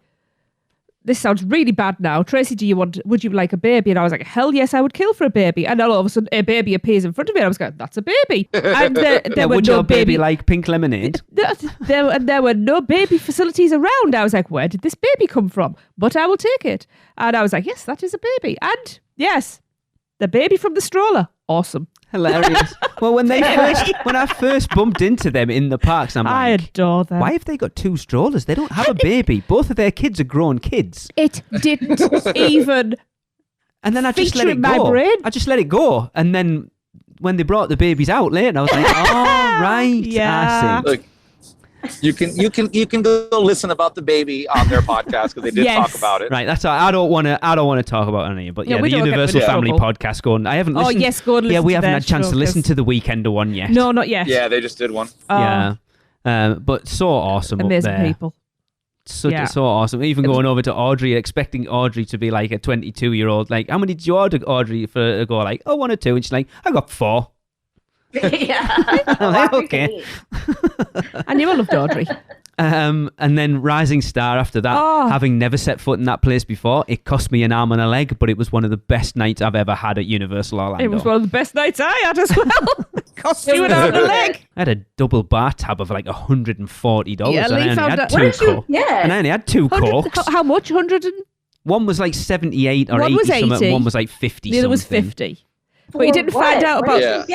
This sounds really bad now. Tracy, would you like a baby? And I was like, hell yes, I would kill for a baby. And then all of a sudden, a baby appears in front of me. And I was going, that's a baby. And there were would no your baby like pink lemonade? There were no baby facilities around. I was like, where did this baby come from? But I will take it. And I was like, yes, that is a baby. And yes, the baby from the stroller. Awesome. Hilarious. Well, when I first bumped into them in the parks, I adore them. Why have they got 2 strollers? They don't have a baby. Both of their kids are grown kids. It didn't even. And then I just let it go. My brain. I just let it go. And then when they brought the babies out later, I was like, oh right, yeah. I see. Look, you can go listen about the baby on their podcast because they did talk about it. Right, that's all. I don't want to talk about any, but the Universal Family podcast going. I haven't listened. Oh yes, go and listen. Yeah, we to haven't had a chance to listen to the Weekender one yet. No, not yet. Yeah, they just did one. Yeah, but so awesome. Amazing up there. people. So awesome. Even going over to Audrey, expecting Audrey to be like a 22-year-old. Like, how many did you order, Audrey, for to go? Like, 1 or 2, and she's like, I got 4. Yeah. I'm like, okay. I knew I loved Audrey. And then Rising Star after that, having never set foot in that place before, it cost me an arm and a leg, but it was one of the best nights I've ever had at Universal Orlando. It was one of the best nights I had as well. Cost you an arm and a leg. I had a double bar tab of like $140. Yeah, and I only had 2 Cokes. Yeah. And I only had 2 Cokes. How much? 100 and... One was like 78 or 80 something. One was like 50 The other was 50. But he didn't find out about...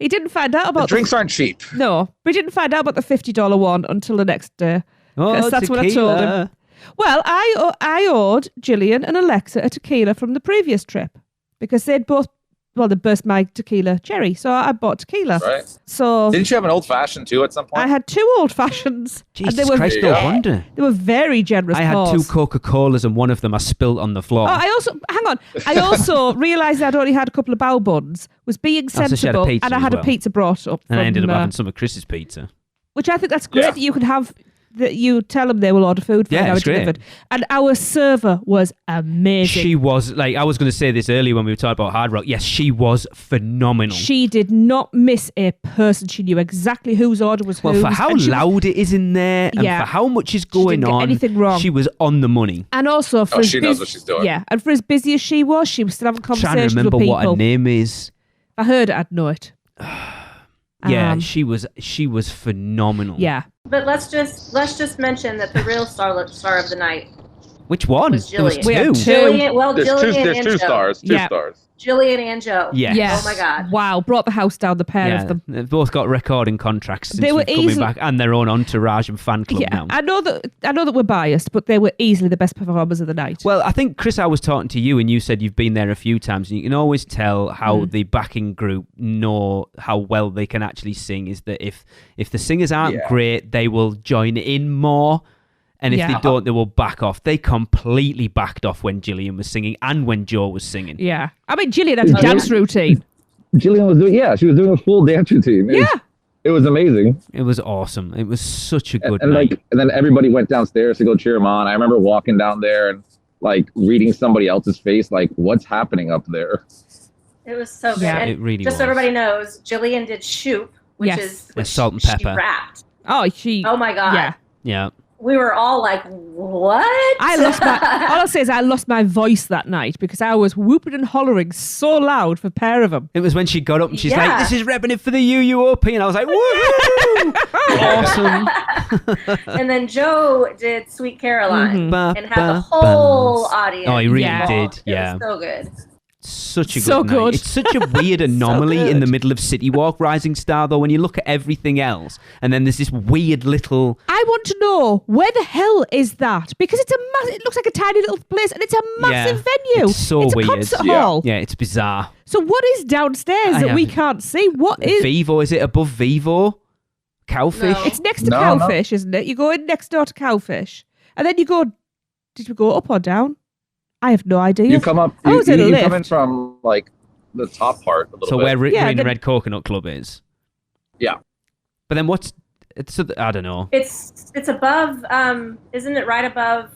He didn't find out about... The drinks aren't cheap. No, but he didn't find out about the $50 one until the next day. Oh, that's tequila. what I told him. Well, I owed Gillian and Alexa a tequila from the previous trip because they'd both... Well, they burst my tequila cherry, so I bought tequila. Right. So didn't you have an old fashioned too at some point? I had 2 old fashions. Jesus Christ, no wonder. They were very generous. I had 2 Coca-Colas and one of them I spilled on the floor. I also realised I'd only had a couple of bao buns, was being sensible, and I had a pizza brought up. And I ended up having some of Chris's pizza. Which I think that's great that you can have that you tell them they will order food for an hour delivered. And our server was amazing. She was, like, I was going to say this earlier when we were talking about Hard Rock. Yes, she was phenomenal. She did not miss a person. She knew exactly whose order was whose. Well, for how loud it is in there and for how much is going on, anything wrong. She was on the money. And also, she knows what she's doing. Yeah, and for as busy as she was still having conversations Trying to remember with people. what her name is. If I heard it, I'd know it. Yeah, she was phenomenal. Yeah. But let's just mention that the real star of the night. Which one? Was there was Jillian. two. We had two. Jillian there's two stars. Two stars. Jillian and Joe. Yes. Oh my God. Wow, brought the house down, the pair of them. They've both got recording contracts since They were coming back, and their own entourage and fan club now. I know that we're biased, but they were easily the best performers of the night. Well, I think, Chris, I was talking to you, and you said you've been there a few times, and you can always tell how the backing group know how well they can actually sing, is that if the singers aren't great, they will join in more. And if they don't, they will back off. They completely backed off when Gillian was singing and when Joe was singing. Yeah. I mean, Gillian had a dance routine. Gillian was she was doing a full dance routine. It was amazing. It was awesome. It was such a good night. And then everybody went downstairs to go cheer him on. I remember walking down there and like reading somebody else's face, like, what's happening up there? It was so good. Yeah, and it really just was. so everybody knows, Jillian did shoot, which salt and pepper. She rapped. Oh my God. Yeah. Yeah. We were all like, what? all I'll say is I lost my voice that night because I was whooping and hollering so loud for a pair of them. It was when she got up and she's like, this is repping it for the UUOP. And I was like, woohoo! Awesome. And then Joe did Sweet Caroline and had the whole audience. Oh, he really did. Yeah. It was so good. Such a good night. It's such a weird anomaly in the middle of City Walk, Rising Star, though, when you look at everything else. And then there's this weird little... I want to know, where the hell is that? Because it looks like a tiny little place and it's a massive venue. It's so it's weird. A concert hall. Yeah, it's bizarre. So what is downstairs that we can't see? What is... Vivo, is it above Vivo? Cowfish? No. It's next to Cowfish, isn't it? You go in next door to Cowfish. And then you go... Did we go up or down? I have no idea. You come up. You come in from like the top part a little bit. So where Green and Red Coconut Club is. Yeah. But then I don't know. It's above. Isn't it right above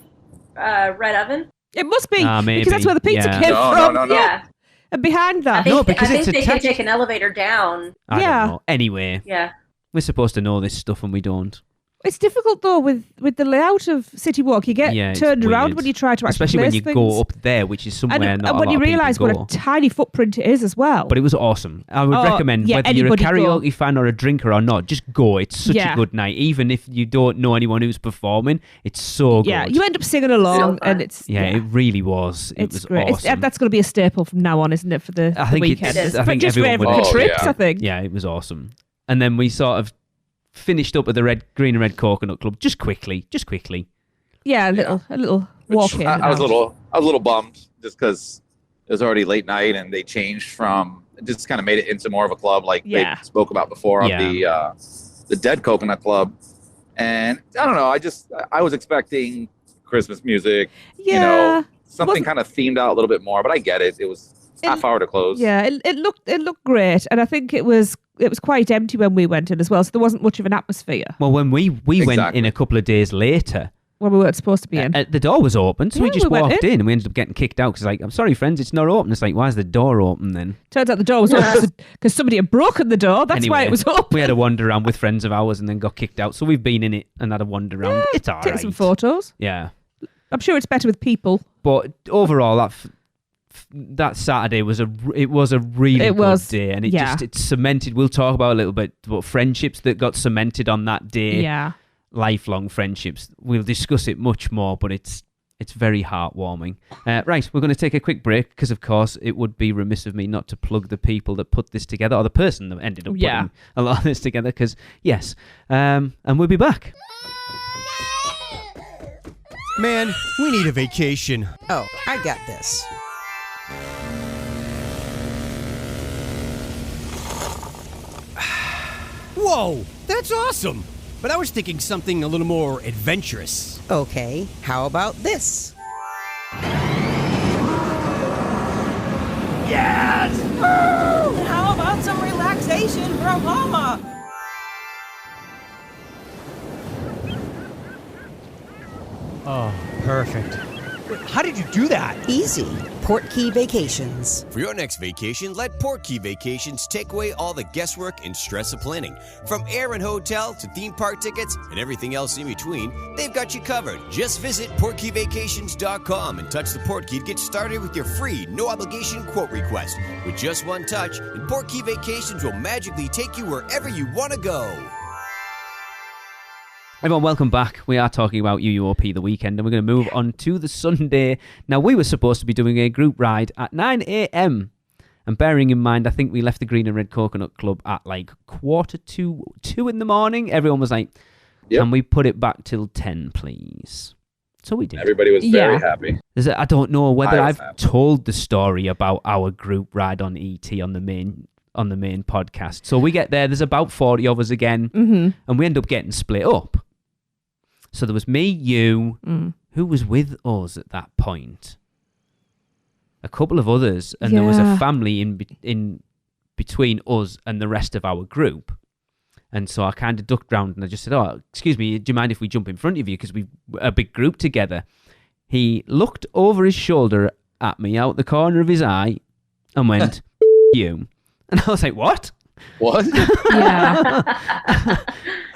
Red Oven? It must be maybe. because that's where the pizza came from. No. Yeah. And behind that, I think they can take an elevator down. I don't know. Anyway. Yeah. We're supposed to know this stuff and we don't. It's difficult though with the layout of City Walk. You get turned around when you try to actually especially when you things. go up there, which is somewhere not and when you realise what a tiny footprint it is as well. But it was awesome. I would recommend whether you're a karaoke fan or a drinker or not, just go. It's such a good night. Even if you don't know anyone who's performing, it's so good. Yeah, you end up singing along, and it's it really was. It was great. awesome. That's going to be a staple from now on, isn't it? For the weekend. I think just everyone would trips, I think. Yeah, it was awesome. And then we sort of finished up at the Green and Red Coconut Club just quickly. Yeah, a little walk in. I was a little bummed just because it was already late night and they changed from just kind of made it into more of a club like they spoke about before on the Dead Coconut Club. And I don't know, I was expecting Christmas music, something kind of themed out a little bit more, but I get it. It was half hour to close. Yeah, it looked great, and I think it was quite empty when we went in as well, so there wasn't much of an atmosphere. Well, when we went in a couple of days later, when we weren't supposed to be in, the door was open, so we just walked in and we ended up getting kicked out because I'm sorry, friends, it's not open. It's like, why is the door open then? Turns out the door was open because somebody had broken the door. That's why it was open. We had a wander around with friends of ours and then got kicked out, so we've been in it and had a wander around. Yeah, it's all right. Take some photos. Yeah. I'm sure it's better with people. But overall, that Saturday was a really good day, and it cemented. We'll talk about a little bit about friendships that got cemented on that day. Yeah, lifelong friendships. We'll discuss it much more, but it's very heartwarming. Right, we're going to take a quick break because, of course, it would be remiss of me not to plug the people that put this together, or the person that ended up putting a lot of this together. Because and we'll be back. Man, we need a vacation. Oh, I got this. Whoa, that's awesome! But I was thinking something a little more adventurous. Okay, how about this? Yes! And how about some relaxation from Mama? Oh, perfect. How did you do that? Easy. Portkey Vacations. For your next vacation, let Portkey Vacations take away all the guesswork and stress of planning. From air and hotel to theme park tickets and everything else in between, they've got you covered. Just visit PortkeyVacations.com and touch the Portkey to get started with your free, no-obligation quote request. With just one touch, and Portkey Vacations will magically take you wherever you want to go. Everyone, welcome back. We are talking about UUOP The Weekend, and we're going to move on to the Sunday. Now, we were supposed to be doing a group ride at 9 a.m. And bearing in mind, I think we left the Green and Red Coconut Club at like 2:45 in the morning. Everyone was like, can we put it back till 10, please? So we did. Everybody was very happy. I don't know whether I've told the story about our group ride on ET on the main podcast. So we get there's about 40 of us again, and we end up getting split up. So there was me, you, who was with us at that point? A couple of others, and there was a family in between us and the rest of our group. And so I kind of ducked round and I just said, "Oh, excuse me, do you mind if we jump in front of you? Because we're a big group together." He looked over his shoulder at me out the corner of his eye and went, "You." And I was like, "What?" What? Yeah.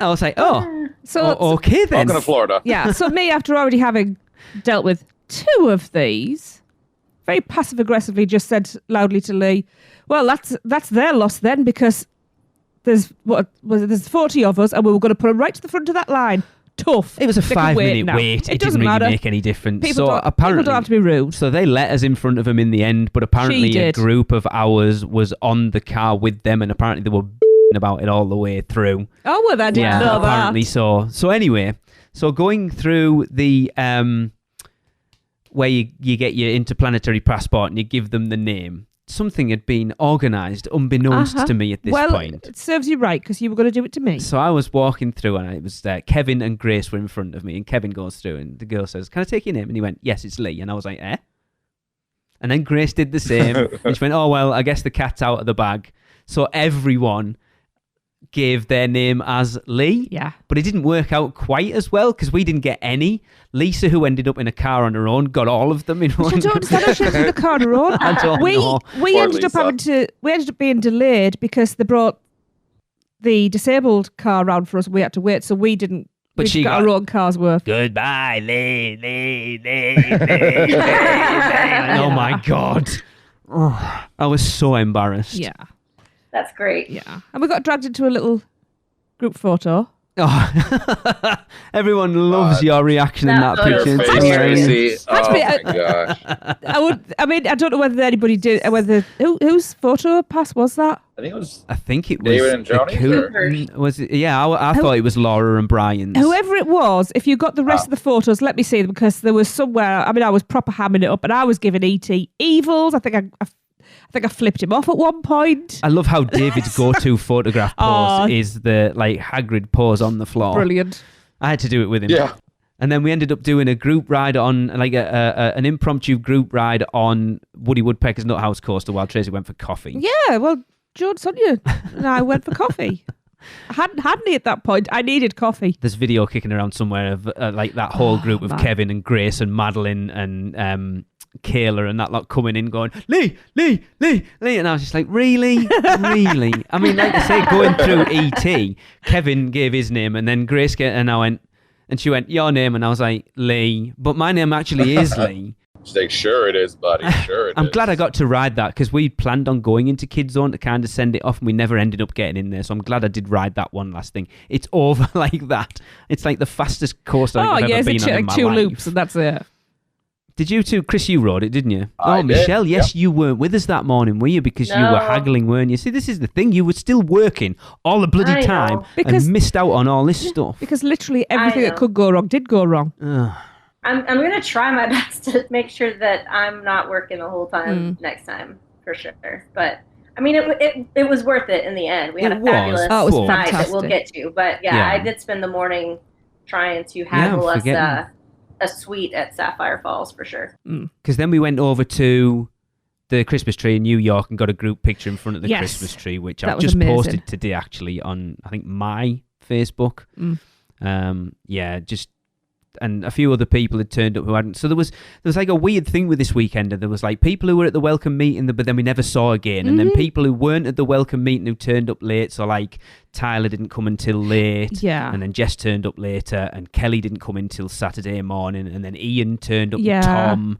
I was like, okay then. Welcome to Florida. Yeah, so me, after already having dealt with 2 of these, very passive-aggressively just said loudly to Lee, well, that's their loss then, because there's 40 of us and we were going to put them right to the front of that line. Tough. It was a 5-minute wait. It didn't really make any difference. People don't have to be rude. So they let us in front of them in the end, but apparently a group of ours was on the car with them, and apparently they were about it all the way through. Oh, well, I didn't know apparently that. So anyway, going through the where you get your interplanetary passport and you give them the name. Something had been organised unbeknownst to me at this point. It serves you right, because you were going to do it to me. So I was walking through and it was Kevin and Grace were in front of me, and Kevin goes through and the girl says, "Can I take your name?" And he went, "Yes, it's Lee." And I was like, "Eh?" And then Grace did the same. And she went, "Oh, well, I guess the cat's out of the bag." So everyone gave their name as Lee. Yeah. But it didn't work out quite as well because we didn't get any. Lisa, who ended up in a car on her own, got all of them in one. I don't understand how she ended up in a car on her own. I don't know. We ended up being delayed because they brought the disabled car around for us. We had to wait, so we didn't. But she got our own car's worth. Goodbye, Lee. Oh my God. I was so embarrassed. Yeah. That's great. Yeah. And we got dragged into a little group photo. Oh, everyone loves your reaction in that picture. Oh my gosh! I don't know whether anybody did. Whether whose photo pass was that? I think it was David and Joni. Was it? Yeah, I thought it was Laura and Brian's. Whoever it was, if you got the rest of the photos, let me see them, because there was somewhere. I mean, I was proper hamming it up, and I was giving ET evils. I think I flipped him off at one point. I love how David's go-to photograph pose is the Hagrid pose on the floor. Brilliant. I had to do it with him. Yeah. And then we ended up doing a group ride on, an impromptu group ride on Woody Woodpecker's Nuthouse Coaster while Tracy went for coffee. Yeah, well, John, Sonia and I went for coffee. I hadn't had any at that point. I needed coffee. There's video kicking around somewhere of that whole group of Kevin and Grace and Madeline and Kayla and that lot coming in going, Lee. And I was just like, really? I mean, like I say, going through ET, Kevin gave his name and then Grace and I went, and she went, your name? And I was like, Lee. But my name actually is Lee. She's like, sure it is, buddy. Sure it is. I'm glad I got to ride that because we planned on going into Kids Zone to kind of send it off and we never ended up getting in there. So I'm glad I did ride that one last thing. It's over like that. It's like the fastest coaster I've ever been on in my life. 2 loops and that's it. Did you too? Chris, you rode it, didn't you? I did. Michelle, yes, you weren't with us that morning, were you? Because you were haggling, weren't you? See, this is the thing. You were still working all the bloody time and missed out on all this stuff. Because literally everything that could go wrong did go wrong. I'm going to try my best to make sure that I'm not working the whole time next time, for sure. But, I mean, it was worth it in the end. We had a fabulous night that we'll get to. But, yeah, I did spend the morning trying to haggle us a suite at Sapphire Falls, for sure. Because then we went over to the Christmas tree in New York and got a group picture in front of the Christmas tree, which I've just posted today, actually, on, I think, my Facebook. and a few other people had turned up who hadn't. So there was like a weird thing with this Weekender. There was like people who were at the welcome meeting, but then we never saw again, and then people who weren't at the welcome meeting who turned up late. So like Tyler didn't come until late, and then Jess turned up later, and Kelly didn't come until Saturday morning, and then Ian turned up with Tom.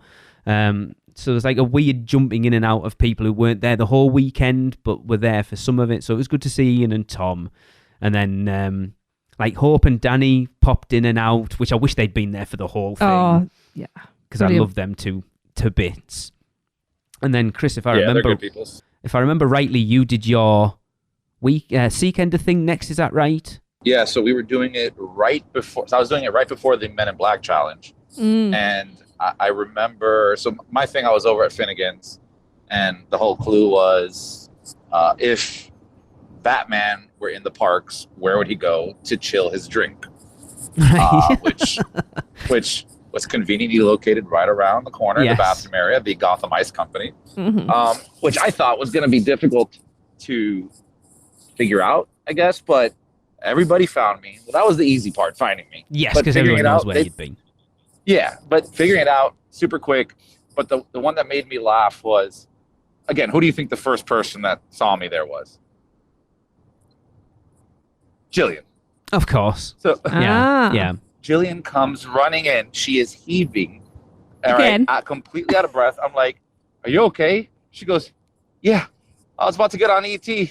So there's like a weird jumping in and out of people who weren't there the whole weekend, but were there for some of it. So it was good to see Ian and Tom. And then like Hope and Danny popped in and out, which I wish they'd been there for the whole thing. Oh, yeah. Because I love them to bits. And then Chris, if I remember rightly, you did your Seekender thing next, is that right? Yeah, so we were doing it right before. So I was doing it right before the Men in Black challenge. And I remember, so my thing, I was over at Finnegan's, and the whole clue was if Batman were in the parks, where would he go to chill his drink? Which was conveniently located right around the corner in the bathroom area, the Gotham Ice Company, which I thought was going to be difficult to figure out, I guess, but everybody found me. Well, that was the easy part, finding me. Yes, because everyone knows where you'd been. Yeah, but figuring it out super quick. But the one that made me laugh was, again, who do you think the first person that saw me there was? Jillian. Of course. So yeah. Jillian comes running in. She is heaving. Again. Right, completely out of breath. I'm like, "Are you okay?" She goes, "Yeah, I was about to get on ET, and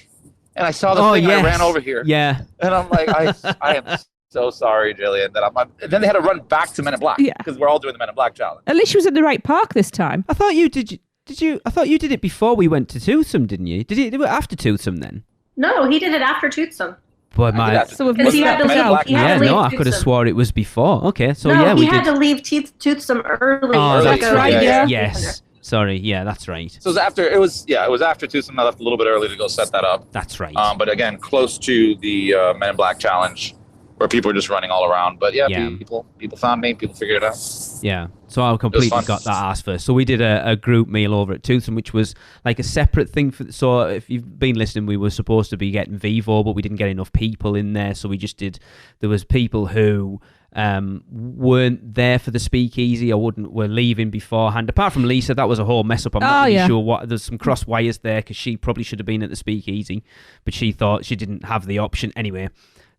I saw the thing. I ran over here." Yeah. And I'm like, I am so sorry, Jillian. And then they had to run back to Men in Black because we're all doing the Men in Black challenge. At least she was in the right park this time. I thought you did. I thought you did it before we went to Toothsome, didn't you? Did you do it after Toothsome then? No, he did it after Toothsome. But because he had to leave. I could have swore it was before. Okay, so we had to leave Toothsome early. Oh, that's right. Yeah. Yes. Sorry. Yeah, that's right. So it was after Toothsome. I left a little bit early to go set that up. That's right. But again, close to the Men in Black challenge, where people were just running all around. But people found me. People figured it out. Yeah. So I completely got that ass first. So we did a group meal over at Toothsome, which was like a separate thing. So if you've been listening, we were supposed to be getting Vivo, but we didn't get enough people in there. So we just did. There was people who weren't there for the speakeasy or were leaving beforehand. Apart from Lisa, that was a whole mess up. I'm not really sure there's some cross wires there because she probably should have been at the speakeasy, but she thought she didn't have the option anyway.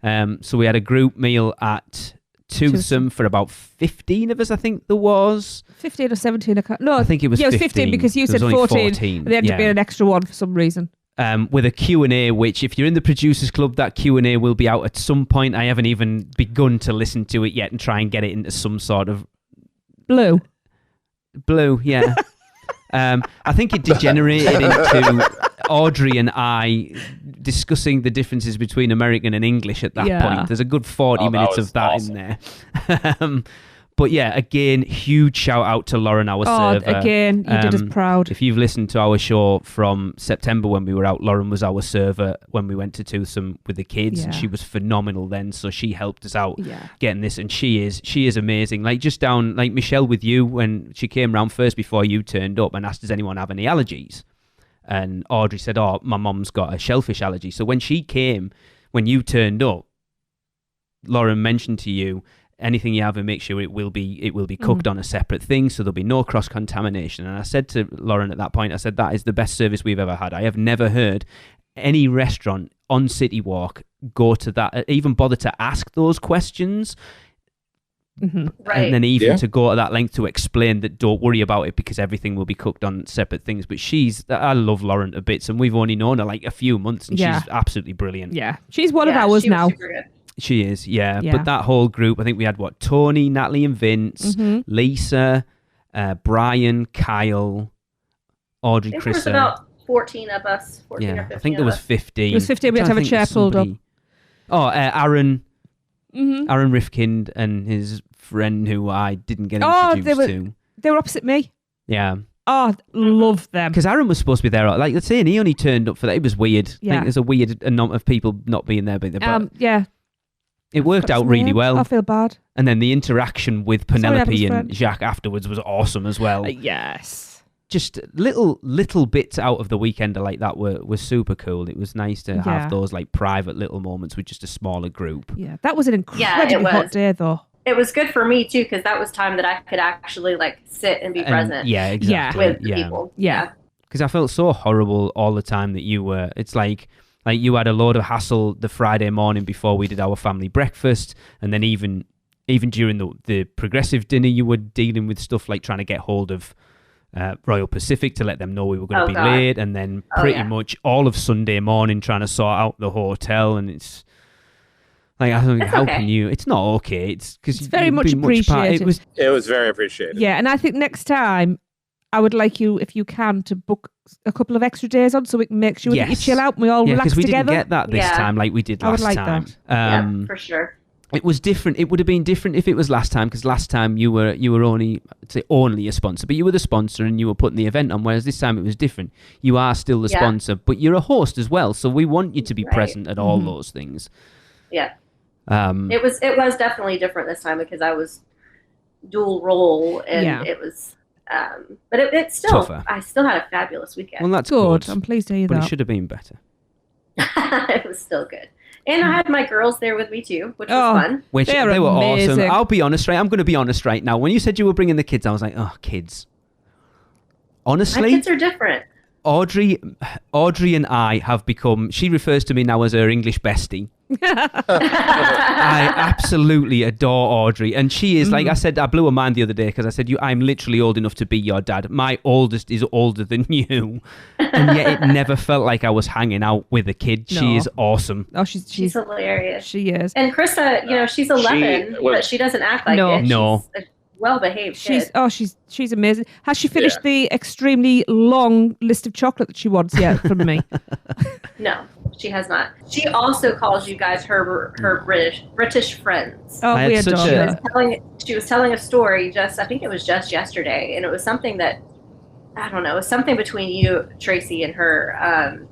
So we had a group meal at Toothsome for about 15 of us, I think there was. 15 or 17. I think it was 15. Yeah, it was 15 because you said 14. There had to be an extra one for some reason. With a Q&A, which if you're in the Producers Club, that Q&A will be out at some point. I haven't even begun to listen to it yet and try and get it into some sort of... Blue, yeah. I think it degenerated into Audrey and I discussing the differences between American and English at that point. There's a good 40 minutes of that in there. But yeah, again, huge shout out to Lauren, our server. Again, you did us proud. If you've listened to our show from September when we were out, Lauren was our server when we went to Toothsome with the kids, and she was phenomenal then. So she helped us out getting this, and she is amazing. Like just down, like Michelle with you when she came round first before you turned up and asked, does anyone have any allergies? And Audrey said, "Oh, my mum's got a shellfish allergy." So when she came, when you turned up, Lauren mentioned to you, anything you have, and make sure it will be cooked on a separate thing, so there'll be no cross contamination. And I said to Lauren at that point, I said, that is the best service we've ever had. I have never heard any restaurant on City Walk go to that, even bother to ask those questions. Right. And then even to go to that length to explain that don't worry about it because everything will be cooked on separate things. But I love Lauren to bits, and we've only known her like a few months, and she's absolutely brilliant. Yeah, she's one of ours now. She is, But that whole group, I think we had Tony, Natalie and Vince, Lisa, Brian, Kyle, Audrey, Chris. There was about 14 of us. 14 or 15 I think there was 15. There was 15. We had to have a chair pulled up. Oh, Aaron. Aaron Rifkind and his friend who I didn't get introduced to. They were opposite me. Yeah. Oh, love them. Because Aaron was supposed to be there. Like, let's say, and he only turned up for that. It was weird. I think there's a weird amount of people not being there. But it worked out really well. I feel bad. And then the interaction with Penelope and Jacques afterwards was awesome as well. Yes. Just little bits out of the Weekender like that were super cool. It was nice to have those like private little moments with just a smaller group. Yeah, that was an incredibly hot day though. it was good for me too, because that was time that I could actually like sit and be present. Yeah, exactly. With the people. Yeah. Because I felt so horrible all the time that you were. It's like you had a load of hassle the Friday morning before we did our family breakfast, and then even during the progressive dinner, you were dealing with stuff like trying to get hold of Royal Pacific to let them know we were going to be late, and then pretty much all of Sunday morning trying to sort out the hotel, and it's like, I don't know, how can you? It's not okay. It's because it's very much appreciated. It was very appreciated. Yeah, and I think next time I would like you, if you can, to book a couple of extra days on so we can make sure that you chill out and we all relax together. Yeah, because we didn't get that this time like we did last time. I would like that. For sure. It was different. It would have been different if it was last time, because last time you were only, I'd say only a sponsor, but you were the sponsor and you were putting the event on, whereas this time it was different. You are still the sponsor, but you're a host as well, so we want you to be present at all those things. Yeah. It was definitely different this time because I was dual role, and it was but it's still tougher. I still had a fabulous weekend. Well, that's good. I'm pleased to hear that. But it should have been better. It was still good. And I had my girls there with me too, which was fun. They were awesome. I'll be honest, right? I'm going to be honest right now. When you said you were bringing the kids, I was like, oh, kids. Honestly, my kids are different. Audrey and I have become, she refers to me now as her English bestie. I absolutely adore Audrey, and she is like I said, I blew her mind the other day because I said, I'm literally old enough to be your dad. My oldest is older than you, and yet it never felt like I was hanging out with a kid. No. She is awesome. Oh, she's hilarious. She is. And Krista, she's 11, but she doesn't act like it. No. She's well-behaved kid. She's amazing. Has she finished the extremely long list of chocolate that she wants yet from me? No, she has not. She also calls you guys her British friends. Oh, we adore her. She was telling a story I think it was just yesterday, and it was something that, I don't know, it was something between you, Tracy, and her,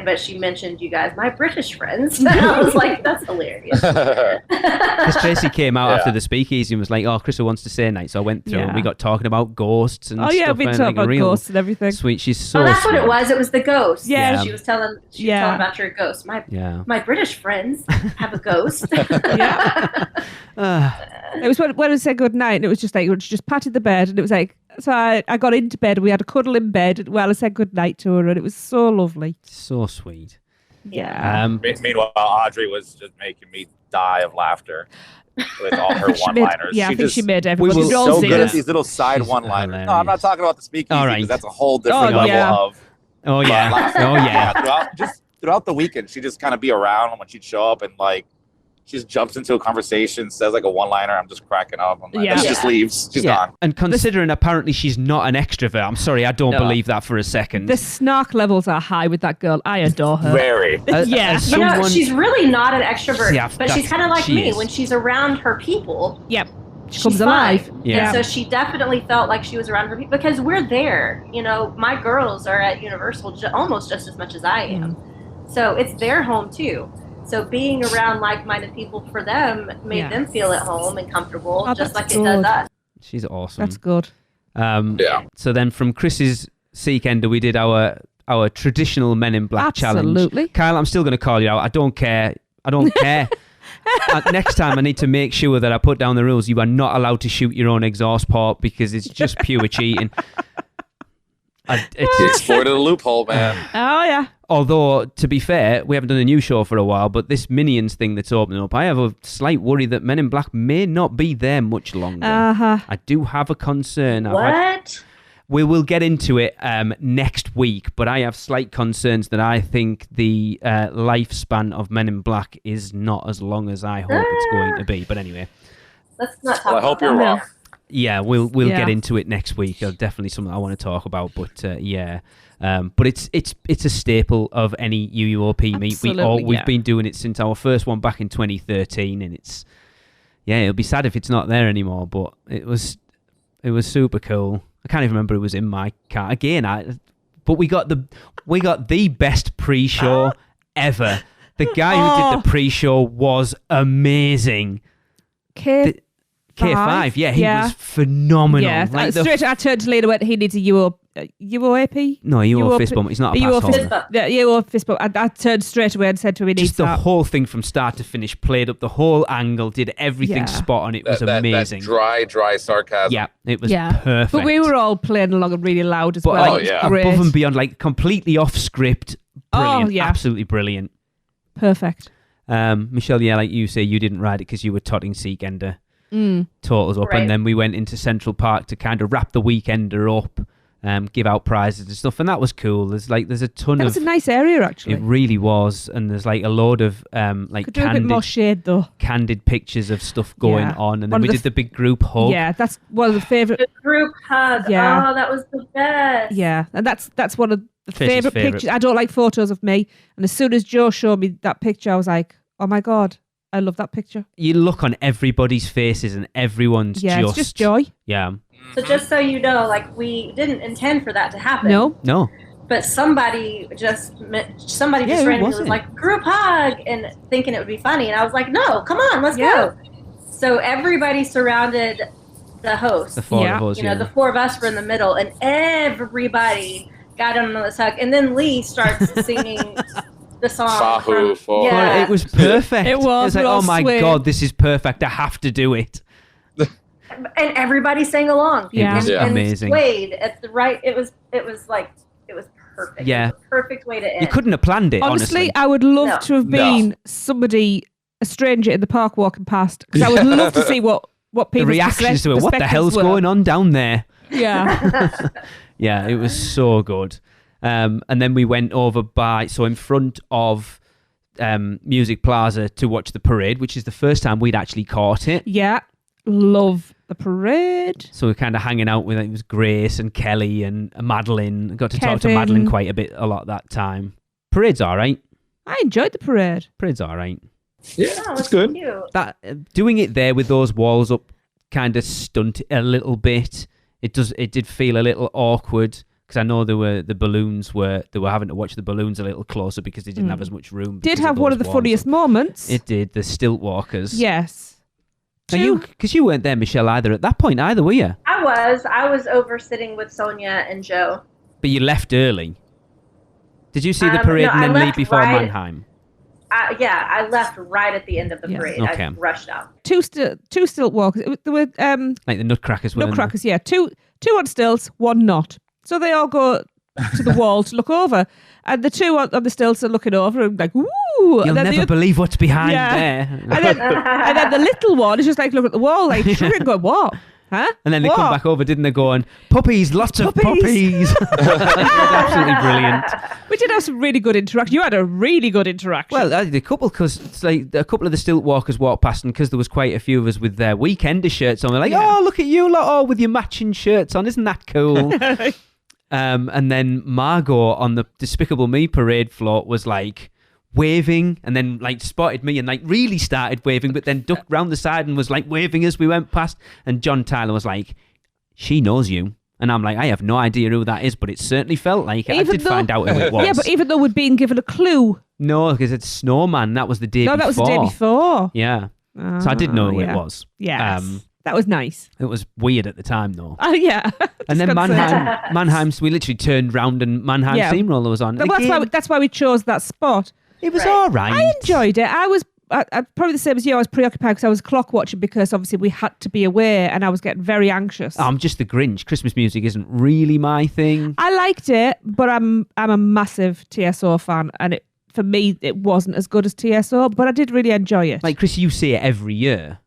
but she mentioned you guys, my British friends. And I was like, that's hilarious. Because Tracy came out after the speakeasy and was like, oh, Krista wants to say night. So I went through and we got talking about ghosts and stuff. Oh, yeah, we've been talking about ghosts and everything. Sweet. She's so that's sweet. what it was. It was the ghost. Yeah. She was telling about your ghost. My British friends have a ghost. It was when we said good night, and it was just like, she just patted the bed, and it was like, so I got into bed, we had a cuddle in bed while I said good night to her, and it was so lovely. So sweet. Yeah. Meanwhile, Audrey was just making me die of laughter with all her one-liners. I think she made everyone. We were so good at these little side one-liners. No, I'm not talking about the speakeasy, because that's a whole different level of. Oh yeah. Throughout the weekend, she'd just kind of be around when she'd show up, and like, she just jumps into a conversation, says like a one-liner. I'm just cracking up. And she just leaves. She's gone. And considering apparently she's not an extrovert, I'm sorry, I don't believe that for a second. The snark levels are high with that girl. I adore her. Very. She's really not an extrovert, but she's kind of like me. When she's around her people. Yep. She comes alive. Yeah. And so she definitely felt like she was around her people because we're there. My girls are at Universal almost just as much as I am. So it's their home too. So being around like-minded people for them made them feel at home and comfortable, just like it does us. She's awesome. That's good. So then from Chris's Seekender, we did our traditional Men in Black challenge. Absolutely. Kyle, I'm still going to call you out. I don't care. Next time I need to make sure that I put down the rules. You are not allowed to shoot your own exhaust port because it's just pure cheating. It's exploited a loophole, man. Oh, yeah. Although, to be fair, we haven't done a new show for a while, but this Minions thing that's opening up, I have a slight worry that Men in Black may not be there much longer. I do have a concern. What? We will get into it next week, but I have slight concerns that I think the lifespan of Men in Black is not as long as I hope it's going to be. But anyway. Let's not talk about I hope you're wrong. Yeah, we'll get into it next week. Definitely something I want to talk about, but but it's a staple of any UUOP meet. We've been doing it since our first one back in 2013, and it'll be sad if it's not there anymore. But it was super cool. I can't even remember it was in my car again. But we got the best pre-show ever. The guy who did the pre-show was amazing. K5, yeah, he was phenomenal. Yeah, Like I turned to Lena and went, he needs a UOAP? No, UO fist bump. He's not a pass holder. Yeah, UO fist bump. I turned straight away and said to him, he needs just the whole thing from start to finish, played up the whole angle, did everything spot on. It was amazing. That dry sarcasm. Yeah, it was perfect. But we were all playing along and really loud as well. Above and beyond, like completely off script. Brilliant, absolutely brilliant. Perfect. Michelle, like you say, you didn't ride it because you were totting Seekender. Totals up, and then we went into Central Park to kind of wrap the Weekender up, give out prizes and stuff, and that was cool. There's a ton That of. was a nice area, actually. It really was, and there's like a load of Could do a bit more shade though. Candid pictures of stuff going on, and then we did the big group hug. Yeah, that's one of the favourite. The group hug. Yeah. Oh, that was the best. Yeah, and that's one of the favourite pictures. I don't like photos of me, and as soon as Joe showed me that picture, I was like, oh my God, I love that picture. You look on everybody's faces and everyone's it's just joy. Yeah. So just so you know, like, we didn't intend for that to happen. No. But somebody just randomly was like, group hug, and thinking it would be funny. And I was like, no, come on, let's go. So everybody surrounded the host. The four of us, the four of us were in the middle, and everybody got on this hug. And then Lee starts singing the song. It was perfect. It was like, oh my God, this is perfect. I have to do it. And everybody sang along. Yeah. It was amazing. Played at the right. It was perfect. Yeah. It was the perfect way to end. You couldn't have planned it. Honestly, I would love to have been a stranger in the park walking past, because I would love to see what people's the reactions to it. What the hell's going on down there? Yeah. Yeah, it was so good. And then we went over in front of Music Plaza to watch the parade, which is the first time we'd actually caught it. Yeah, love the parade. So we're kind of hanging out with, it was Grace and Kelly and Madeline. I got to talk to Madeline quite a lot that time. Parade's all right. I enjoyed the parade. Parade's all right. Yeah, it's good. Cute. That doing it there with those walls up kind of stunted a little bit. It did feel a little awkward. Because I know the balloons they were having to watch the balloons a little closer because they didn't have as much room. Did have one of the funniest moments. It did, the stilt walkers. Yes. Because you weren't there, Michelle, either at that point, were you? I was over sitting with Sonia and Joe. But you left early. Did you see the parade and then leave before Mannheim? I left right at the end of the parade. Okay. I rushed out. Two stilt walkers. There were like the Nutcrackers. Nutcrackers, yeah. Two on stilts, one not. So they all go to the wall to look over, and the two on the stilts are looking over and like, "Ooh!" You'll never believe what's behind there. and then the little one is just like, look at the wall, like, going, "What? Huh?" And then they come back over, didn't they? Going, "Puppies, lots of puppies." It was absolutely brilliant. We did have some really good interaction. You had a really good interaction. Well, I did a couple, because it's like a couple of the stilt walkers walked past, and because there was quite a few of us with their Weekender shirts on, we're like, "Oh, look at you lot all with your matching shirts on! Isn't that cool?" And then Margot on the Despicable Me parade float was like waving, and then like spotted me and like really started waving, but then ducked round the side and was like waving as we went past. And John Tyler was like, "She knows you." And I'm like, I have no idea who that is, but it certainly felt like it. I did find out who it was. Yeah, but even though we'd been given a clue. No, because it's Snowman. That was the day before. No, that was the day before. Yeah. So I did know who it was. Yeah. That was nice. It was weird at the time, though. Oh, yeah. And then Mannheim, we literally turned round and Mannheim Steamroller was on. That's why we chose that spot. It was all right. I enjoyed it. I was probably the same as you. I was preoccupied because I was clock watching, because obviously we had to be aware, and I was getting very anxious. I'm just the Grinch. Christmas music isn't really my thing. I liked it, but I'm a massive TSO fan, and for me it wasn't as good as TSO, but I did really enjoy it. Like, Chris, you see it every year.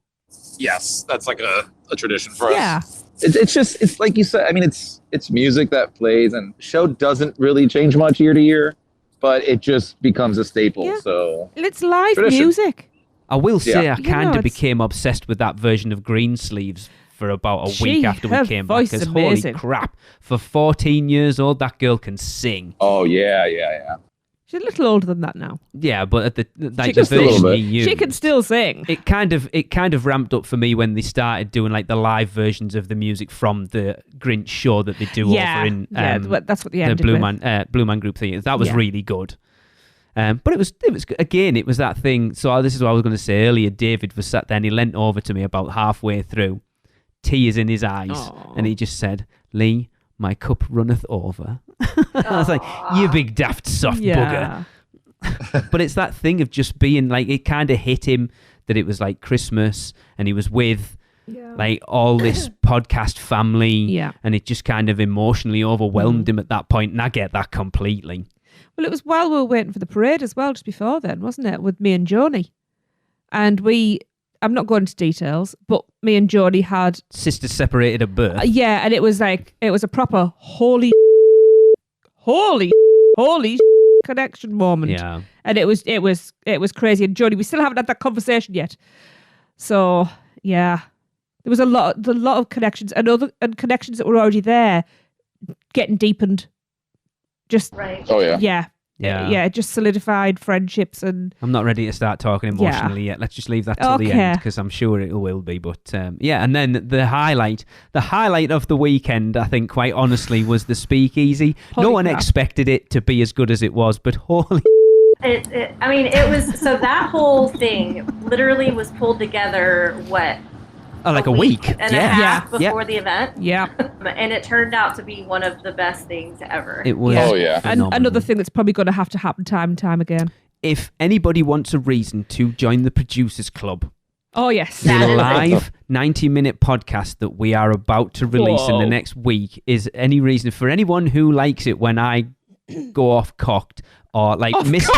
Yes, that's like a tradition for us. Yeah. It's like you said. I mean, it's music that plays, and the show doesn't really change much year to year, but it just becomes a staple. Yeah. So it's live tradition. Music. I will say, I kind of became obsessed with that version of Greensleeves for about a week after we came back. Because holy crap, for 14 years old, that girl can sing. Oh yeah. She's a little older than that now. Yeah, but at the version he used, she can still sing. It kind of ramped up for me when they started doing like the live versions of the music from the Grinch show that they do over in that's what the Blue Man Group thing. That was really good. But it was again, it was that thing. So this is what I was going to say earlier. David was sat there and he leant over to me about halfway through, tears in his eyes, and he just said, "Lee, my cup runneth over." I was like, "You big daft soft bugger." But it's that thing of just being like, it kind of hit him that it was like Christmas and he was with like all this podcast family, and it just kind of emotionally overwhelmed him at that point, and I get that completely. Well, it was while we were waiting for the parade as well, just before then, wasn't it? With me and Joni. And I'm not going into details, but me and Joni had... Sisters separated at birth. And it was like, it was a proper holy connection moment. Yeah. And it was crazy. And Joni, we still haven't had that conversation yet. So, yeah. There was a lot of connections and connections that were already there getting deepened. Just it just solidified friendships. And I'm not ready to start talking emotionally yet. Let's just leave that till the end, because I'm sure it will be. But and then the highlight of the weekend, I think, quite honestly, was the speakeasy. No one expected it to be as good as it was, but holy. It was, so that whole thing literally was pulled together, like a week and a half before the event. Yeah. And it turned out to be one of the best things ever. It was. And another thing that's probably going to happen time and time again. If anybody wants a reason to join the Producers Club, oh yes, the live 90-minute podcast that we are about to release in the next week is any reason for anyone who likes it when I go off cocked or like miss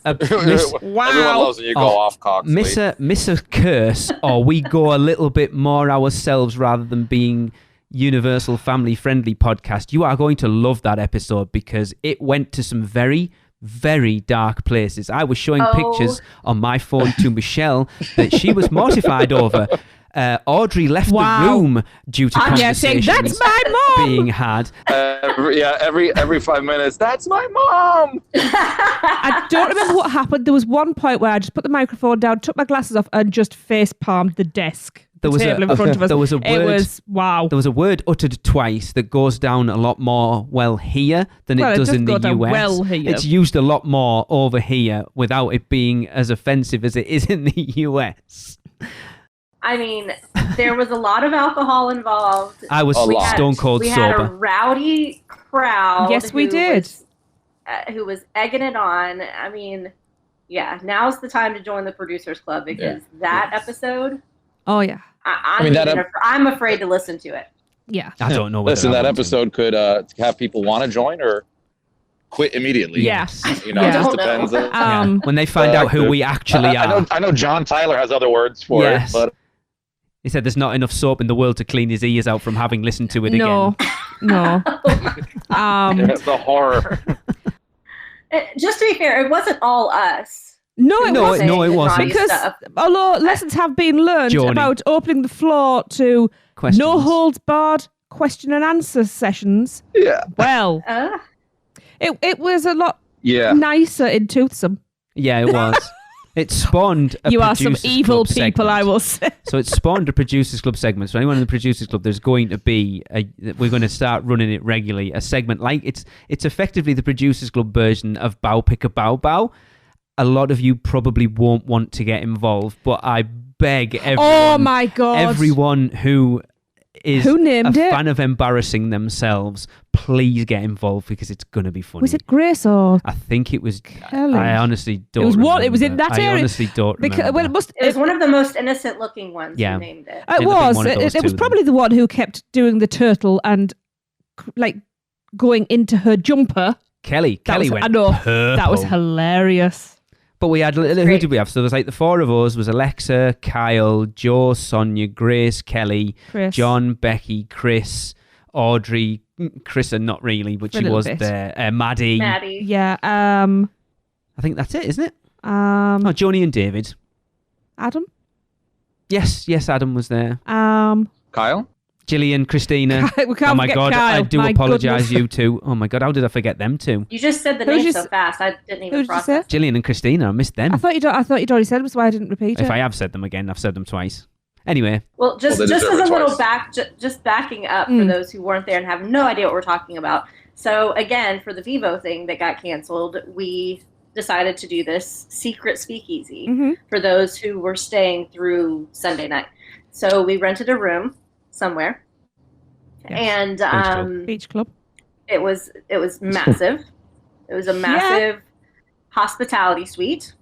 a wow. Everyone loves when you go off cocked. Miss a curse, or we go a little bit more ourselves rather than being universal family friendly podcast. You are going to love that episode because it went to some very, very dark places. I was showing pictures on my phone to Michelle that she was mortified over. Audrey left the room due to conversations that's my mom being had. Every 5 minutes. That's my mom. I don't remember what happened. There was one point where I just put the microphone down, took my glasses off, and just face palmed the desk. There was table in front of us. There was a word. It was wow. There was a word uttered twice that goes down a lot more here than it does in the US. Well here. It's used a lot more over here without it being as offensive as it is in the US. I mean, there was a lot of alcohol involved. I was stone cold sober. We had a rowdy crowd. Yes, we did. Who was egging it on. I mean, now's the time to join the Producers Club because that episode. Oh yeah. I'm afraid to listen to it. Yeah. I don't know. Listen, that episode could have people want to join or quit immediately. Yes. It just depends. When they find out who we actually are. I know John Tyler has other words for it, but he said there's not enough soap in the world to clean his ears out from having listened to it again. No. It's the horror. Just to be fair, it wasn't all us. No, it wasn't. Because stuff. Although lessons have been learned about opening the floor to no holds barred question and answer sessions. Yeah. Well, it was a lot nicer in Toothsome. Yeah, it was. It spawned a You are some Producers evil Club people, segment. I will say. So it spawned a Producers Club segment. So anyone in the Producers Club, there's going to be we're going to start running it regularly. A segment like it's effectively the Producers Club version of Bow Pick a Bow Bow. A lot of you probably won't want to get involved, but I beg everyone. Oh my God! Everyone who is named a fan of embarrassing themselves, please get involved because it's going to be funny. Was it Grace or? I think it was Kelly. I honestly don't. It was remember. what? It was in that area. I honestly don't remember. Well, it was one of the most innocent looking ones. Yeah. Who named it. It was. It was probably the one who kept doing the turtle and like going into her jumper. Kelly went. I know. Purple. That was hilarious. But we had, who did we have? So there's like the four of us was Alexa, Kyle, Joe, Sonia, Grace, Kelly, Chris. John, Becky, Chris, Audrey, Chrissa, not really, but she was there. Maddie. Yeah. I think that's it, isn't it? Joni and David. Adam? Yes, Adam was there. Kyle? Gillian, Christina. We can't oh my God, Kyle. I do apologise, you two. Oh my God, how did I forget them two? You just said the name so fast, I didn't even process. Gillian and Christina, I missed them. I thought you'd already said them, so I didn't repeat it. If I have said them again, I've said them twice. Anyway. Well, just as a little just backing up for those who weren't there and have no idea what we're talking about. So again, for the Vivo thing that got canceled, we decided to do this secret speakeasy for those who were staying through Sunday night. So we rented a room somewhere, and Beach Club. It was massive. It was a massive hospitality suite.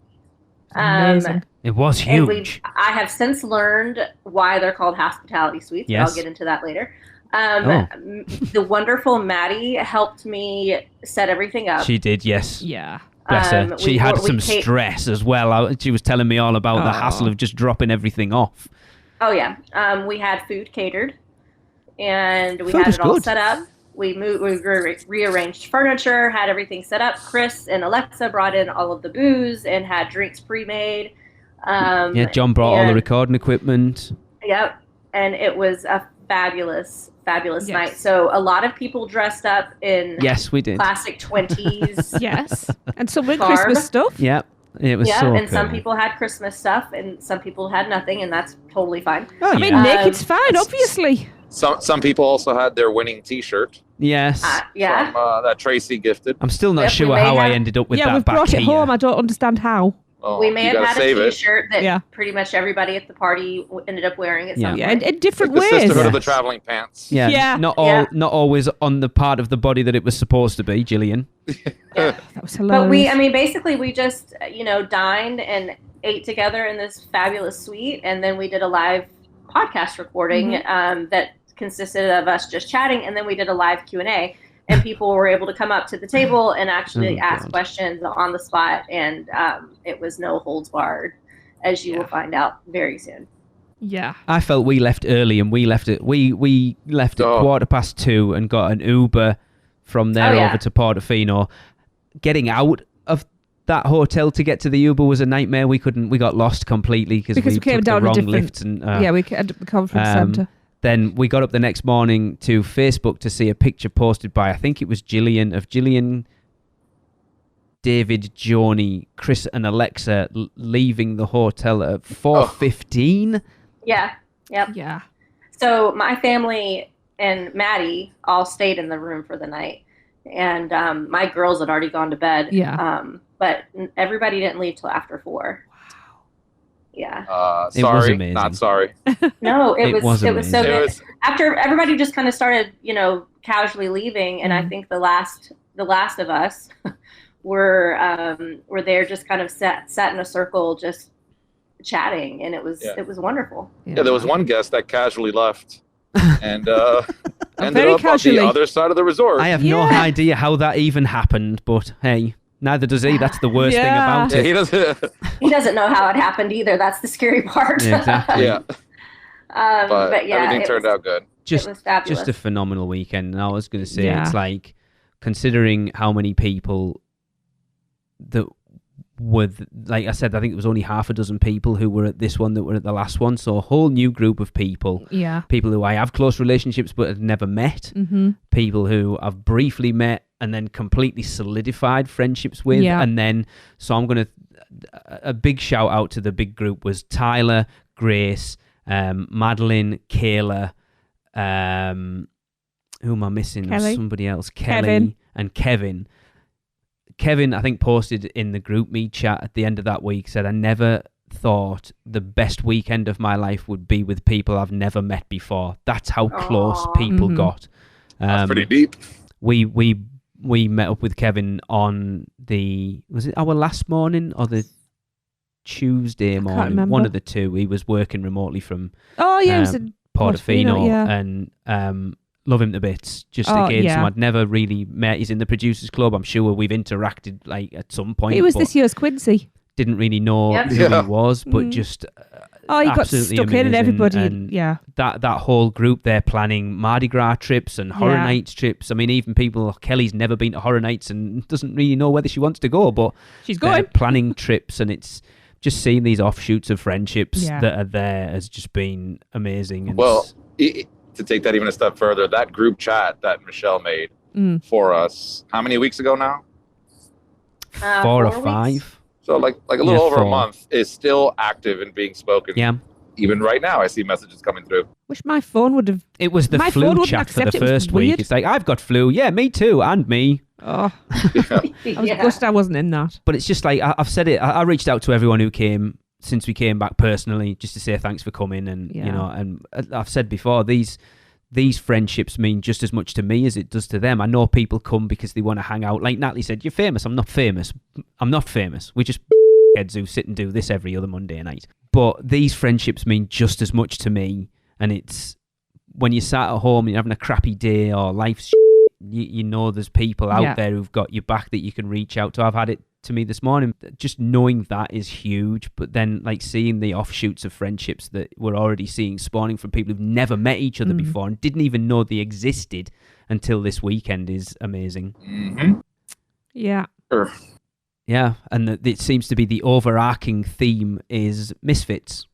Amazing. It was huge. I have since learned why they're called hospitality suites. Yes. I'll get into that later. The wonderful Maddie helped me set everything up. She did, yes. Yeah. Bless her. She had some stress as well. She was telling me all about the hassle of just dropping everything off. Oh, yeah. We had food catered, and we had it all set up. We rearranged furniture, had everything set up. Chris and Alexa brought in all of the booze and had drinks pre-made. John brought all the recording equipment. Yep. And it was a fabulous night. So a lot of people dressed up in we did. Classic 20s. Yes. And some with Christmas stuff. Yep. It was so and cool. some people had Christmas stuff and some people had nothing, and that's totally fine. I mean, naked's fine, obviously. Some people also had their winning T-shirt. Yes. From that Tracy gifted. I'm still not sure how I ended up with that back we've brought it home. I don't understand how. Oh, we may have had a T-shirt that Yeah. pretty much everybody at the party ended up wearing at some point. Yeah, in different Like the ways. sisterhood of the traveling pants. Not always on the part of the body that it was supposed to be, Gillian. That was hilarious. But basically we just, dined and ate together in this fabulous suite, and then we did a live podcast recording that consisted of us just chatting, and then we did a live Q&A, and people were able to come up to the table and actually ask questions on the spot, and it was no holds barred, as you will find out very soon. Yeah. I felt we left early, and we left at 2:15 and got an Uber from there over to Portofino. Getting out of that hotel to get to the Uber was a nightmare. We got lost completely because we came took down the a wrong different lift. And, we ended up the conference centre. Then we got up the next morning to Facebook to see a picture posted by, I think it was Gillian, David, Joni, Chris and Alexa leaving the hotel at 4:15. Yeah. Yep. Yeah. So my family and Maddie all stayed in the room for the night, and my girls had already gone to bed. Yeah. But everybody didn't leave till after 4. Yeah. It was Sorry, amazing. not sorry. No, it was so amazing. good. After everybody just kind of started, casually leaving, and I think the last of us were there just kind of sat in a circle just chatting, and it was wonderful. Yeah, there was one guest that casually left and ended very up casually. on the other side of the resort. I have no idea how that even happened, but hey, neither does he. That's the worst thing about it. He doesn't. He doesn't know how it happened either. That's the scary part. Yeah, exactly. Yeah. But everything turned out good. It was fabulous. Just a phenomenal weekend. And I was going to say, Yeah. it's like, considering how many people that were, like I said, I think it was only half a dozen people who were at this one that were at the last one. So a whole new group of people. Yeah. People who I have close relationships but had never met. Mm-hmm. People who I've briefly met and then completely solidified friendships with. Yeah. And then, so I'm going to, a big shout out to the big group was Tyler, Grace, Madeline, Kayla, who am I missing? Kelly. Somebody else. Kevin. Kelly and Kevin. Kevin, I think, posted in the group me chat at the end of that week, said, I never thought the best weekend of my life would be with people I've never met before. That's how close people got. That's pretty deep. We met up with Kevin on was it our last morning or the Tuesday morning? remember. One of the two. He was working remotely from It was in Portofino, yeah. and love him to bits. Just again, someone I'd never really met. He's in the Producers Club. I'm sure we've interacted like at some point. He was but this year's Quincy. didn't really know who he was, but just he got absolutely stuck in and amazing. everybody. And yeah. that whole group, they're planning Mardi Gras trips and Horror Nights trips. I mean, even people, Kelly's never been to Horror Nights and doesn't really know whether she wants to go, but she's they're going. planning trips, and it's just seeing these offshoots of friendships Yeah. that are there has just been amazing. And Well, to take that even a step further, that group chat that Michelle made for us, how many weeks ago now? 4 or 5. So like a little over 4. a month is still active and being spoken. Yeah. Even right now, I see messages coming through. Wish my phone would have. It was the My phone flu wouldn't chat for the accept it. It was first week. weird. It's like, I've got flu. Yeah, me too. And me. Oh, I was gutted I wasn't in that. But it's just like, I've said it, I reached out to everyone who came since we came back personally, just to say thanks for coming. And, you know, and I've said before, these friendships mean just as much to me as it does to them. I know people come because they want to hang out. Like Natalie said, you're famous. I'm not famous. We just heads who sit and do this every other Monday night. But these friendships mean just as much to me. And it's when you're sat at home and you're having a crappy day or life's you know there's people out there who've got your back that you can reach out to. I've had it to me this morning. Just knowing that is huge. But then like seeing the offshoots of friendships that we're already seeing spawning from people who've never met each other before and didn't even know they existed until this weekend is amazing. Mm-hmm. Yeah. Sure. Yeah, and it seems to be the overarching theme is misfits.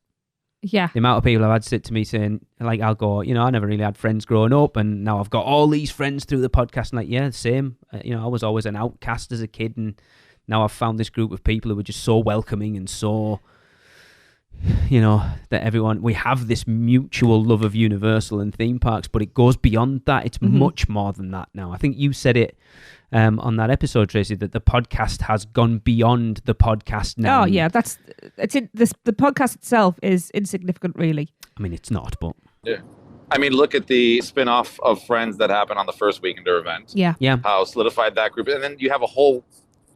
Yeah. The amount of people I've had sit to me saying, like, I'll go, you know, I never really had friends growing up, and now I've got all these friends through the podcast. And like, yeah, same. You know, I was always an outcast as a kid, and now I've found this group of people who are just so welcoming and so, you know, that we have this mutual love of Universal and theme parks, but it goes beyond that. It's much more than that now. I think you said it on that episode, Tracy, that the podcast has gone beyond the podcast now. Oh yeah, the podcast itself is insignificant, really. I mean, it's not, but yeah. I mean, look at the spin-off of Friends that happened on the first Weekender event. Yeah. How solidified that group, and then you have a whole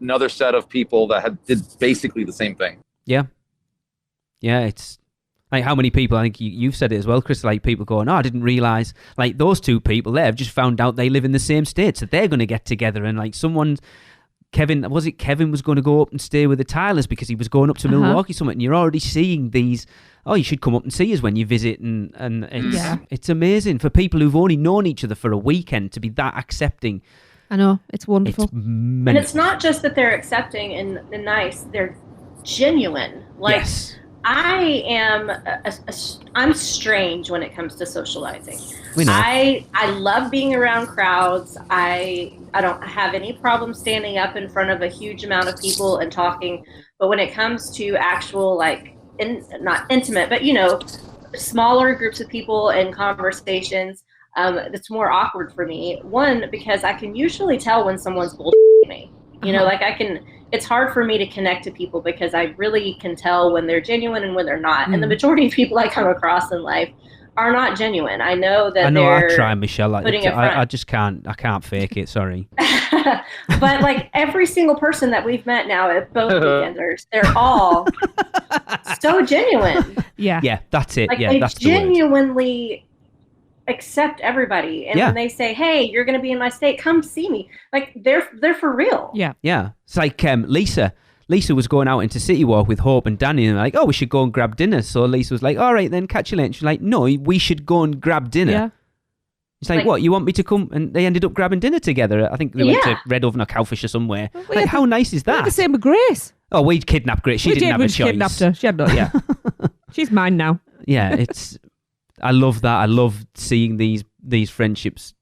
another set of people that did basically the same thing. Yeah. Yeah, it's like how many people, I think you've said it as well, Chris, like people going, oh, I didn't realise, like those two people there have just found out they live in the same state, so they're going to get together, and like Kevin was going to go up and stay with the Tylers because he was going up to Milwaukee somewhere, and you're already seeing these, oh, you should come up and see us when you visit, and it's amazing for people who've only known each other for a weekend to be that accepting. I know, it's wonderful. And it's not just that they're accepting and nice, they're genuine. Like, yes. I'm strange when it comes to socializing. We know. I love being around crowds. I don't have any problem standing up in front of a huge amount of people and talking. But when it comes to actual, like, not intimate, but, you know, smaller groups of people and conversations, it's more awkward for me. One, because I can usually tell when someone's bullshitting me. You know, like it's hard for me to connect to people because I really can tell when they're genuine and when they're not. And the majority of people I come across in life are not genuine. I know that I try, Michelle. I just can't. I can't fake it. Sorry. But like every single person that we've met now at both Weekenders, they're all so genuine. Yeah. Yeah, that's it. Like, yeah, they that's genuinely accept everybody, and when they say, hey, you're going to be in my state, come see me, like they're for real. Yeah It's like Lisa was going out into City Walk with Hope and Danny, and they're like, oh, we should go and grab dinner. So Lisa was like, all right then, catch you later. She's like, no, we should go and grab dinner. It's like, what, you want me to come? And they ended up grabbing dinner together. I think they went to Red Oven or Cowfish or somewhere. Like, how nice is that? The same with Grace. Oh, we'd kidnapped Grace. She didn't have a choice. Kidnapped her. She had no, she's mine now. Yeah, it's I love that. I love seeing these friendships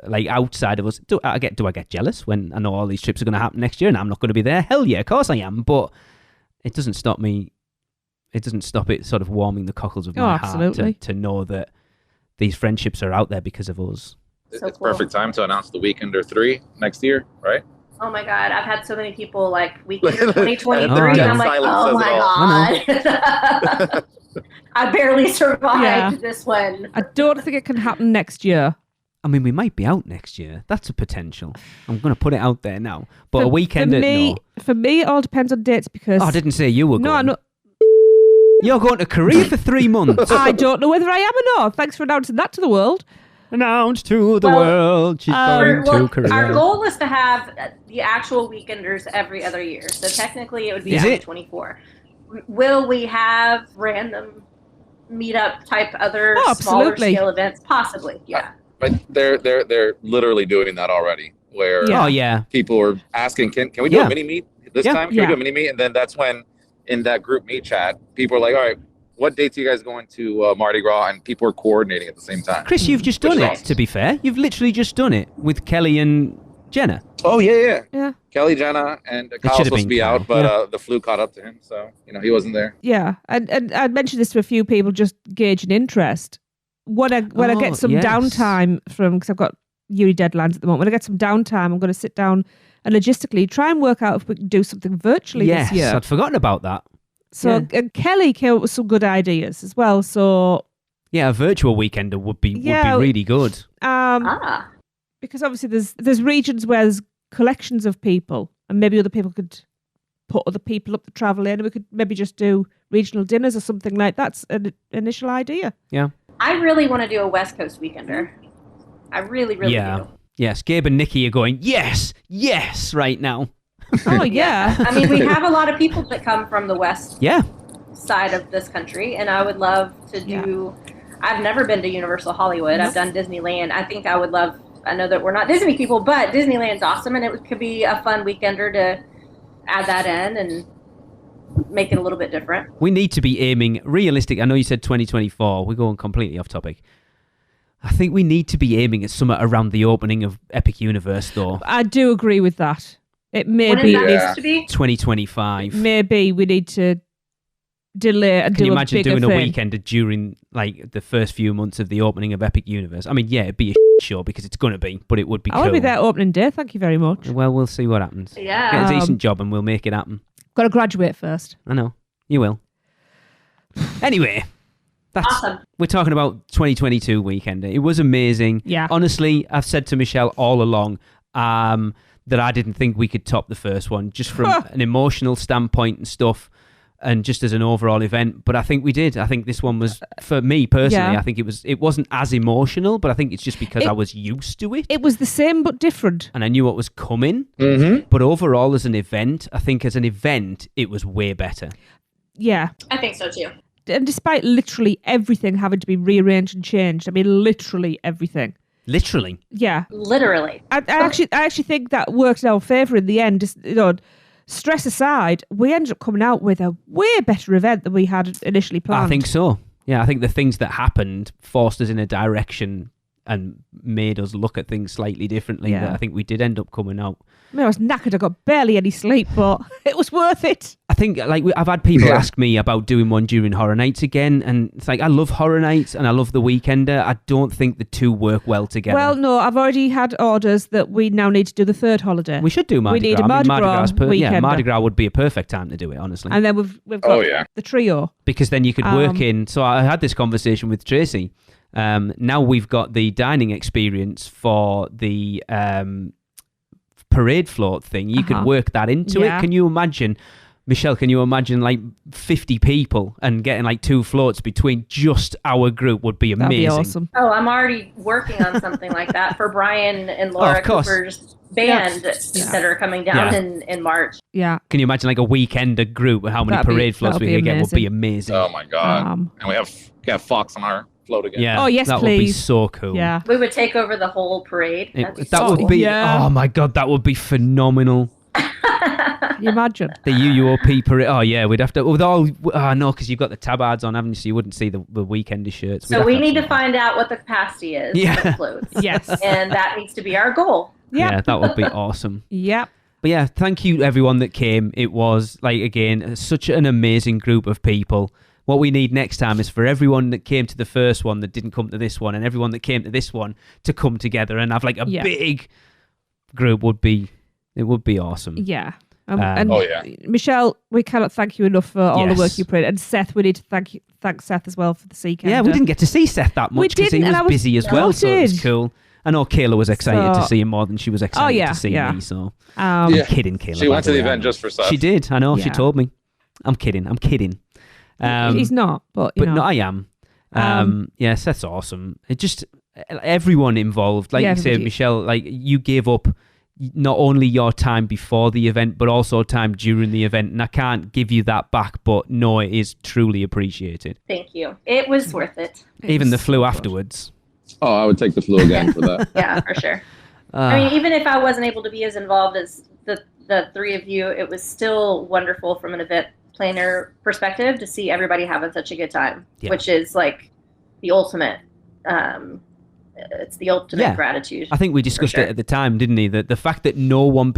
like outside of us. Do I get jealous when I know all these trips are going to happen next year and I'm not going to be there? Hell yeah, of course I am. But it doesn't stop me. It doesn't stop it sort of warming the cockles of my heart to know that these friendships are out there because of us. It's cool. Perfect time to announce the Weekender 3 next year, right? Oh my God, I've had so many people like Weekender 2023, and I'm like, oh my God. I barely survived this one. I don't think it can happen next year. I mean, we might be out next year. That's a potential. I'm going to put it out there now. But a Weekender, For me, it all depends on dates because... Oh, I didn't say you were going. No. You're going to Korea for 3 months. I don't know whether I am or not. Thanks for announcing that to the world. Announce to the world she's going to Korea. Our goal is to have the actual Weekenders every other year. So technically it would be 2024. Will we have random meetup type other smaller scale events? Possibly, yeah. But they're literally doing that already. Where people are asking, can we do a mini meet this time? Can we do a mini meet? And then that's when in that group meet chat, people are like, all right, what dates are you guys going to Mardi Gras? And people are coordinating at the same time. Chris, you've just done it, to be fair. You've literally just done it with Kelly and Jenna. Oh, yeah. Kelly, Jenna, and Kyle's supposed to be out, but the flu caught up to him, so he wasn't there. Yeah, and I mentioned this to a few people, just gauging interest. When I get some downtime from, because I've got uni deadlines at the moment. When I get some downtime, I'm going to sit down and logistically try and work out if we can do something virtually this year. Yes, I'd forgotten about that. So and Kelly came up with some good ideas as well. So yeah, a virtual weekender would be really good. Because obviously there's regions where there's collections of people, and maybe other people could put other people up to travel in, and we could maybe just do regional dinners or something like that. That's an initial idea. Yeah. I really want to do a West Coast weekender. I really do. Yes, Gabe and Nikki are going, yes, right now. Oh, yeah. I mean, we have a lot of people that come from the west side of this country, and I would love to do... I've never been to Universal Hollywood. I've done Disneyland. I think I would love... I know that we're not Disney people, but Disneyland's awesome, and it could be a fun weekender to add that in and make it a little bit different. We need to be aiming realistic. I know you said 2024. We're going completely off topic. I think we need to be aiming at somewhere around the opening of Epic Universe, though. I do agree with that. It may when be needs to be 2025. Maybe we need to delay and Can you do imagine a bigger doing a thing. weekend during like the first few months of the opening of Epic Universe? I mean, yeah, it'd be a show because it's going to be, but it would be I cool. want to be there opening day. Thank you very much. Well, we'll see what happens. Yeah. Get a decent job and we'll make it happen. Got to graduate first. I know. You will. Anyway, that's awesome. We're talking about 2022 Weekender. It was amazing. Yeah. Honestly, I've said to Michelle all along that I didn't think we could top the first one, just from an emotional standpoint and stuff, and just as an overall event. But I think we did. I think this one was, for me personally, I think it wasn't as emotional, but I think it's just because I was used to it. It was the same but different. And I knew what was coming. Mm-hmm. But overall, as an event, I think as an event, it was way better. Yeah. I think so too. And despite literally everything having to be rearranged and changed, I mean, literally everything. Literally. Yeah. Literally. I actually think that worked in our favour in the end. Just, stress aside, we ended up coming out with a way better event than we had initially planned. I think so. Yeah, I think the things that happened forced us in a direction and made us look at things slightly differently. Yeah. That I think we did end up coming out. I mean, I was knackered. I got barely any sleep, but it was worth it. I think I've had people ask me about doing one during Horror Nights again, and it's like I love Horror Nights and I love The Weekender. I don't think the two work well together. Well, no, I've already had orders that we now need to do the third holiday. We should do Mardi Gras. We need a Mardi Gras weekender. Yeah, Mardi Gras would be a perfect time to do it, honestly. And then we've got the trio. Because then you could work in... So I had this conversation with Tracy. Now we've got the dining experience for the parade float thing. You could work that into it. Can you imagine... Michelle, can you imagine like 50 people and getting like 2 floats between just our group would be amazing. That'd be awesome. Oh, I'm already working on something like that for Brian and Laura Cooper's band that are coming down in March. Yeah. Can you imagine like a weekender group and how many parade floats we could get would be amazing. Oh my God. And we have Fox on our float again. Yeah. Oh, yes, that please. Would be so cool. Yeah. We would take over the whole parade. That would be, oh my God, that would be phenomenal. Can you imagine? The UUOP parade. Oh yeah, we'd have to with all. No, because you've got the tabards on, haven't you? So you wouldn't see the weekender shirts. So we need to find out what the capacity is for the floats. Yes, and that needs to be our goal. Yeah, that would be awesome. Yep. But yeah, thank you everyone that came. It was like again such an amazing group of people. What we need next time is for everyone that came to the first one that didn't come to this one, and everyone that came to this one to come together and have like a big group. It would be awesome. Yeah. Michelle, we cannot thank you enough for all the work you put in. And Seth, we need to thank Seth as well for the Weekender. Yeah, we didn't get to see Seth that much because he was busy as well, so it was cool. I know Kayla was excited to see him more than she was excited to see me, so I'm kidding, Kayla. She went to the event just for Seth. She did, I know, she told me. I'm kidding. He's not, but you know. No, I am. Yeah, Seth's awesome. It just, everyone involved, like you said, Michelle, like you gave up not only your time before the event, but also time during the event. And I can't give you that back, but no, it is truly appreciated. Thank you. It was worth it. Even the flu afterwards. Oh, I would take the flu again for that. Yeah, for sure. I mean, even if I wasn't able to be as involved as the three of you, it was still wonderful from an event planner perspective to see everybody having such a good time, which is like the ultimate it's the ultimate gratitude. I think we discussed it at the time, didn't he? That the fact that no one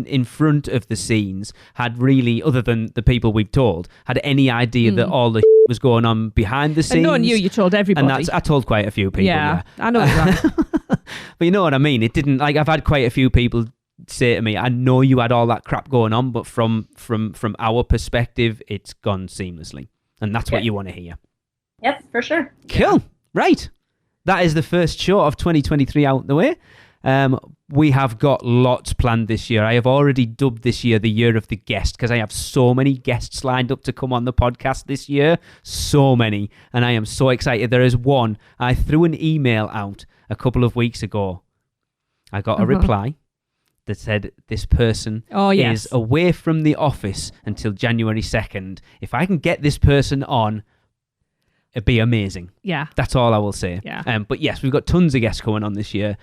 in front of the scenes had really, other than the people we've told, had any idea that all the was going on behind the scenes. And no one knew. You told everybody. And I told quite a few people. Yeah. I know that. But you know what I mean? It didn't, like, I've had quite a few people say to me, I know you had all that crap going on, but from our perspective, it's gone seamlessly. And that's what you want to hear. Yep, for sure. Cool. Right. That is the first show of 2023 out the way. We have got lots planned this year. I have already dubbed this year the year of the guest because I have so many guests lined up to come on the podcast this year. So many. And I am so excited. There is one. I threw an email out a couple of weeks ago. I got a reply that said this person is away from the office until January 2nd. If I can get this person on, it'd be amazing. Yeah. That's all I will say. Yeah. But yes, we've got tons of guests going on this year.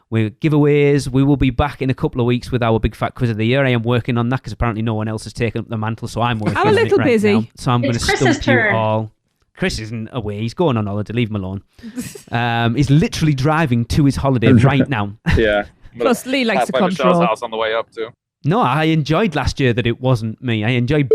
We giveaways. We will be back in a couple of weeks with our Big Fat Quiz of the Year. I am working on that because apparently no one else has taken up the mantle, so I'm working on it right now. I'm a little busy. So I'm going to stump you all. Chris isn't away. He's going on holiday. Leave him alone. He's literally driving to his holiday right now. Yeah. Plus, Lee likes to control. Michelle's house on the way up, too. No, I enjoyed last year that it wasn't me. I enjoyed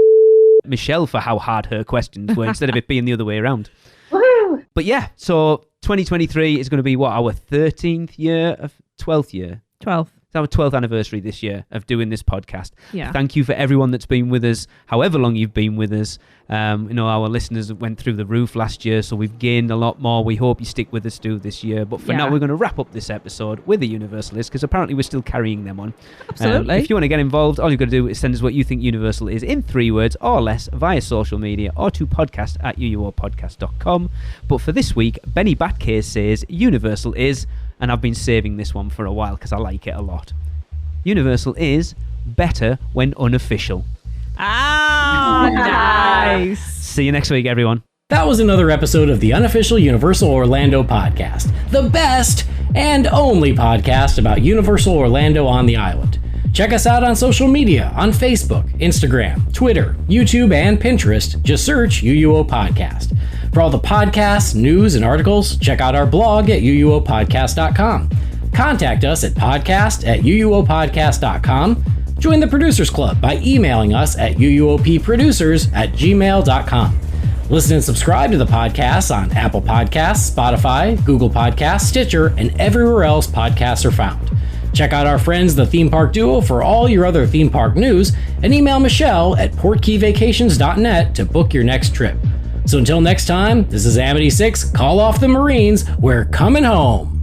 Michelle for how hard her questions were instead of it being the other way around. Woohoo! But yeah, so 2023 is going to be our 13th year of 12th year? 12th. It's our 12th anniversary this year of doing this podcast. Yeah. Thank you for everyone that's been with us, however long you've been with us. Our listeners went through the roof last year, so we've gained a lot more. We hope you stick with us too this year. But for now, we're going to wrap up this episode with the Universal is, because apparently we're still carrying them on. Absolutely. If you want to get involved, all you've got to do is send us what you think Universal is in 3 words or less via social media or to podcast@uuopodcast.com. But for this week, Benny Batcase says Universal is, and I've been saving this one for a while because I like it a lot. Universal is better when unofficial. Ah, nice. See you next week, everyone. That was another episode of the unofficial Universal Orlando podcast, the best and only podcast about Universal Orlando on the island. Check us out on social media on Facebook, Instagram, Twitter, YouTube, and Pinterest. Just search UUO Podcast. For all the podcasts, news, and articles, check out our blog at uuopodcast.com. Contact us at podcast@uuopodcast.com. Join the Producers Club by emailing us at uuopproducers@gmail.com. Listen and subscribe to the podcast on Apple Podcasts, Spotify, Google Podcasts, Stitcher, and everywhere else podcasts are found. Check out our friends, the Theme Park Duo, for all your other theme park news, and email Michelle at portkeyvacations.net to book your next trip. So until next time, this is Amity 6, call off the Marines, we're coming home.